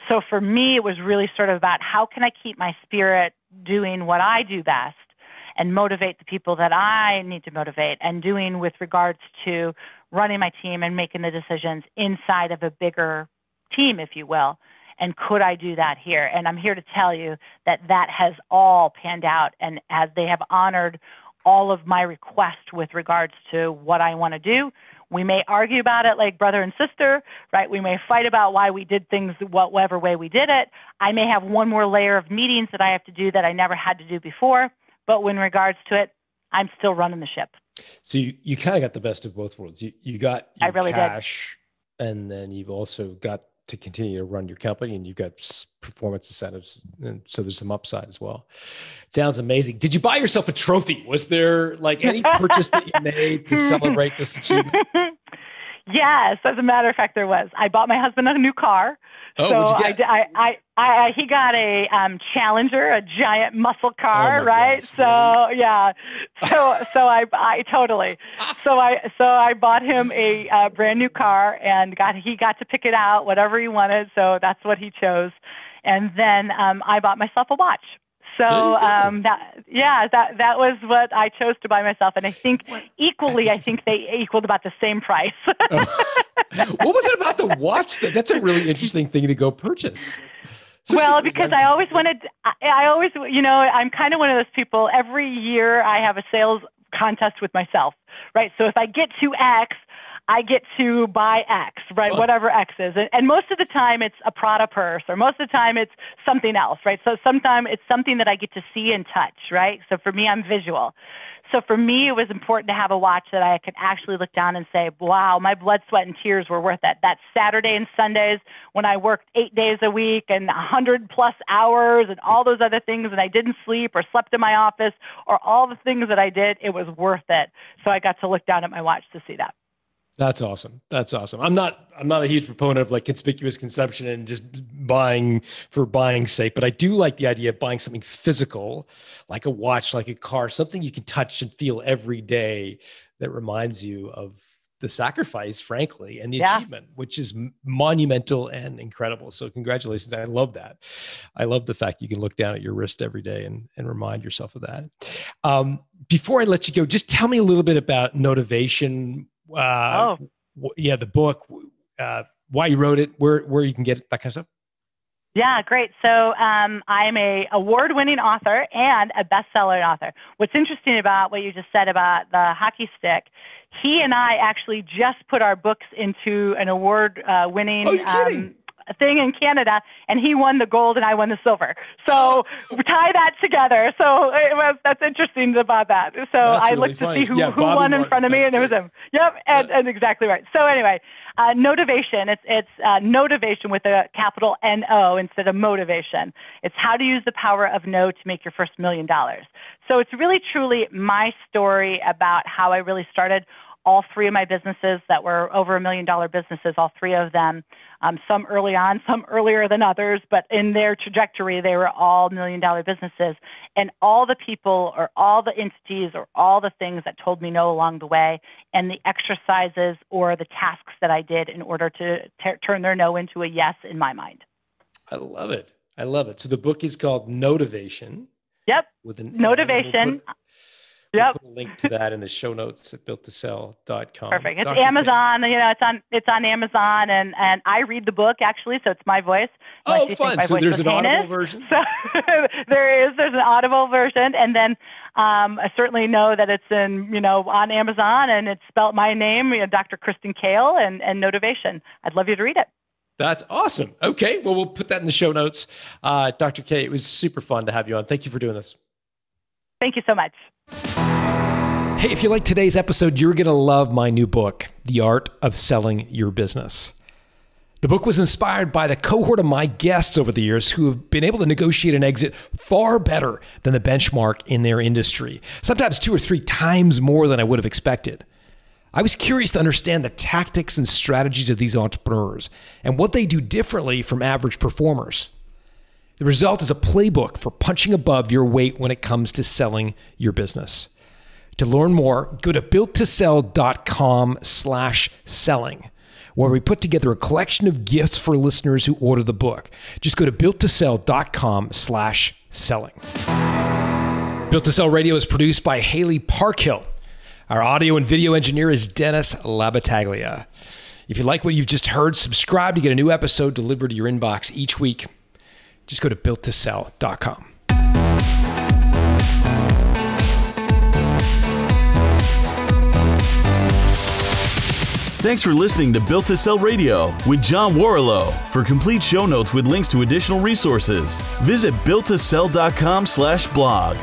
So for me, it was really sort of about how can I keep my spirit doing what I do best and motivate the people that I need to motivate, and doing with regards to running my team and making the decisions inside of a bigger team, if you will. And could I do that here? And I'm here to tell you that that has all panned out, and as they have honored all of my requests with regards to what I want to do. We may argue about it like brother and sister, right? We may fight about why we did things whatever way we did it. I may have one more layer of meetings that I have to do that I never had to do before. But in regards to it, I'm still running the ship. So you kind of got the best of both worlds. You got your cash, and then you've also got to continue to run your company, and you've got performance incentives. And so there's some upside as well. It sounds amazing. Did you buy yourself a trophy? Was there like any purchase that you made to celebrate this achievement? Yes, as a matter of fact, there was. I bought my husband a new car. Oh, so what'd you get? He got a Challenger, a giant muscle car, right? Gosh, so really? Yeah, so I bought him a brand new car, and he got to pick it out, whatever he wanted. So that's what he chose, and then I bought myself a watch. So that was what I chose to buy myself, and I think they equaled about the same price. What was it about the watch that's a really interesting thing to go purchase? Well, because I always, I'm kind of one of those people. Every year I have a sales contest with myself, right? So if I get to X, I get to buy X, right? Whatever X is. And most of the time it's a Prada purse, or most of the time it's something else, right? So sometimes it's something that I get to see and touch, right? So for me, I'm visual. So for me, it was important to have a watch that I could actually look down and say, wow, my blood, sweat, and tears were worth it. That Saturday and Sundays when I worked 8 days a week and 100+ hours and all those other things, and I didn't sleep or slept in my office, or all the things that I did, it was worth it. So I got to look down at my watch to see that. That's awesome. That's awesome. I'm not a huge proponent of like conspicuous consumption and just buying for buying's sake, but I do like the idea of buying something physical, like a watch, like a car, something you can touch and feel every day that reminds you of the sacrifice, frankly, and the achievement, which is monumental and incredible. So congratulations. I love that. I love the fact you can look down at your wrist every day and remind yourself of that. Before I let you go, just tell me a little bit about Notivation. The book, why you wrote it, where you can get it, that kind of stuff. Yeah, great. So I'm a award-winning author and a best-selling author. What's interesting about what you just said about the hockey stick, he and I actually just put our books into an award-winning thing in Canada, and he won the gold and I won the silver. So tie that together. So that's interesting about that. So I looked to see who won in front of me, and it was him. Yep, and exactly right. So anyway, Notivation, it's Notivation with a capital N-O instead of motivation. It's how to use the power of no to make your first $1 million. So it's really truly my story about how I really started all three of my businesses that were over $1 million businesses, all three of them, some early on, some earlier than others, but in their trajectory, they were all $1 million businesses. And all the people or all the entities or all the things that told me no along the way, and the exercises or the tasks that I did in order to turn their no into a yes in my mind. I love it. I love it. So the book is called Notivation. Yep. With an Notivation. We'll put a link to that in the show notes at builttosell.com. Perfect. It's Amazon. It's on Amazon, and I read the book actually, so it's my voice. Oh, fun! So there's an Audible version. So there's an Audible version, and then I certainly know that it's on Amazon, and it's spelled my name, Dr. Kristin Kahle, and Notivation. I'd love you to read it. That's awesome. Okay, well, we'll put that in the show notes. Dr. K, it was super fun to have you on. Thank you for doing this. Thank you so much. Hey, if you like today's episode, you're going to love my new book, The Art of Selling Your Business. The book was inspired by the cohort of my guests over the years who have been able to negotiate an exit far better than the benchmark in their industry, sometimes 2 or 3 times more than I would have expected. I was curious to understand the tactics and strategies of these entrepreneurs and what they do differently from average performers. The result is a playbook for punching above your weight when it comes to selling your business. To learn more, go to builttosell.com/selling, where we put together a collection of gifts for listeners who order the book. Just go to builttosell.com/selling. Built to Sell Radio is produced by Haley Parkhill. Our audio and video engineer is Dennis Labataglia. If you like what you've just heard, subscribe to get a new episode delivered to your inbox each week. Just go to builttosell.com. Thanks for listening to Built to Sell Radio with John Warrillow. For complete show notes with links to additional resources, visit builttosell.com/blog.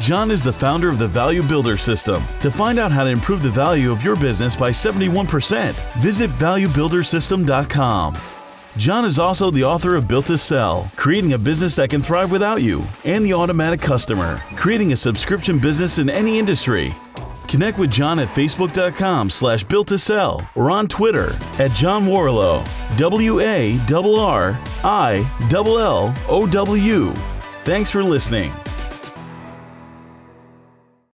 John is the founder of the Value Builder System. To find out how to improve the value of your business by 71%, visit valuebuildersystem.com. John is also the author of Built to Sell, Creating a Business That Can Thrive Without You, and The Automatic Customer, Creating a Subscription Business in Any Industry. Connect with John at facebook.com/builttosell or on Twitter at John Warrillow, WARRILLOW. Thanks for listening.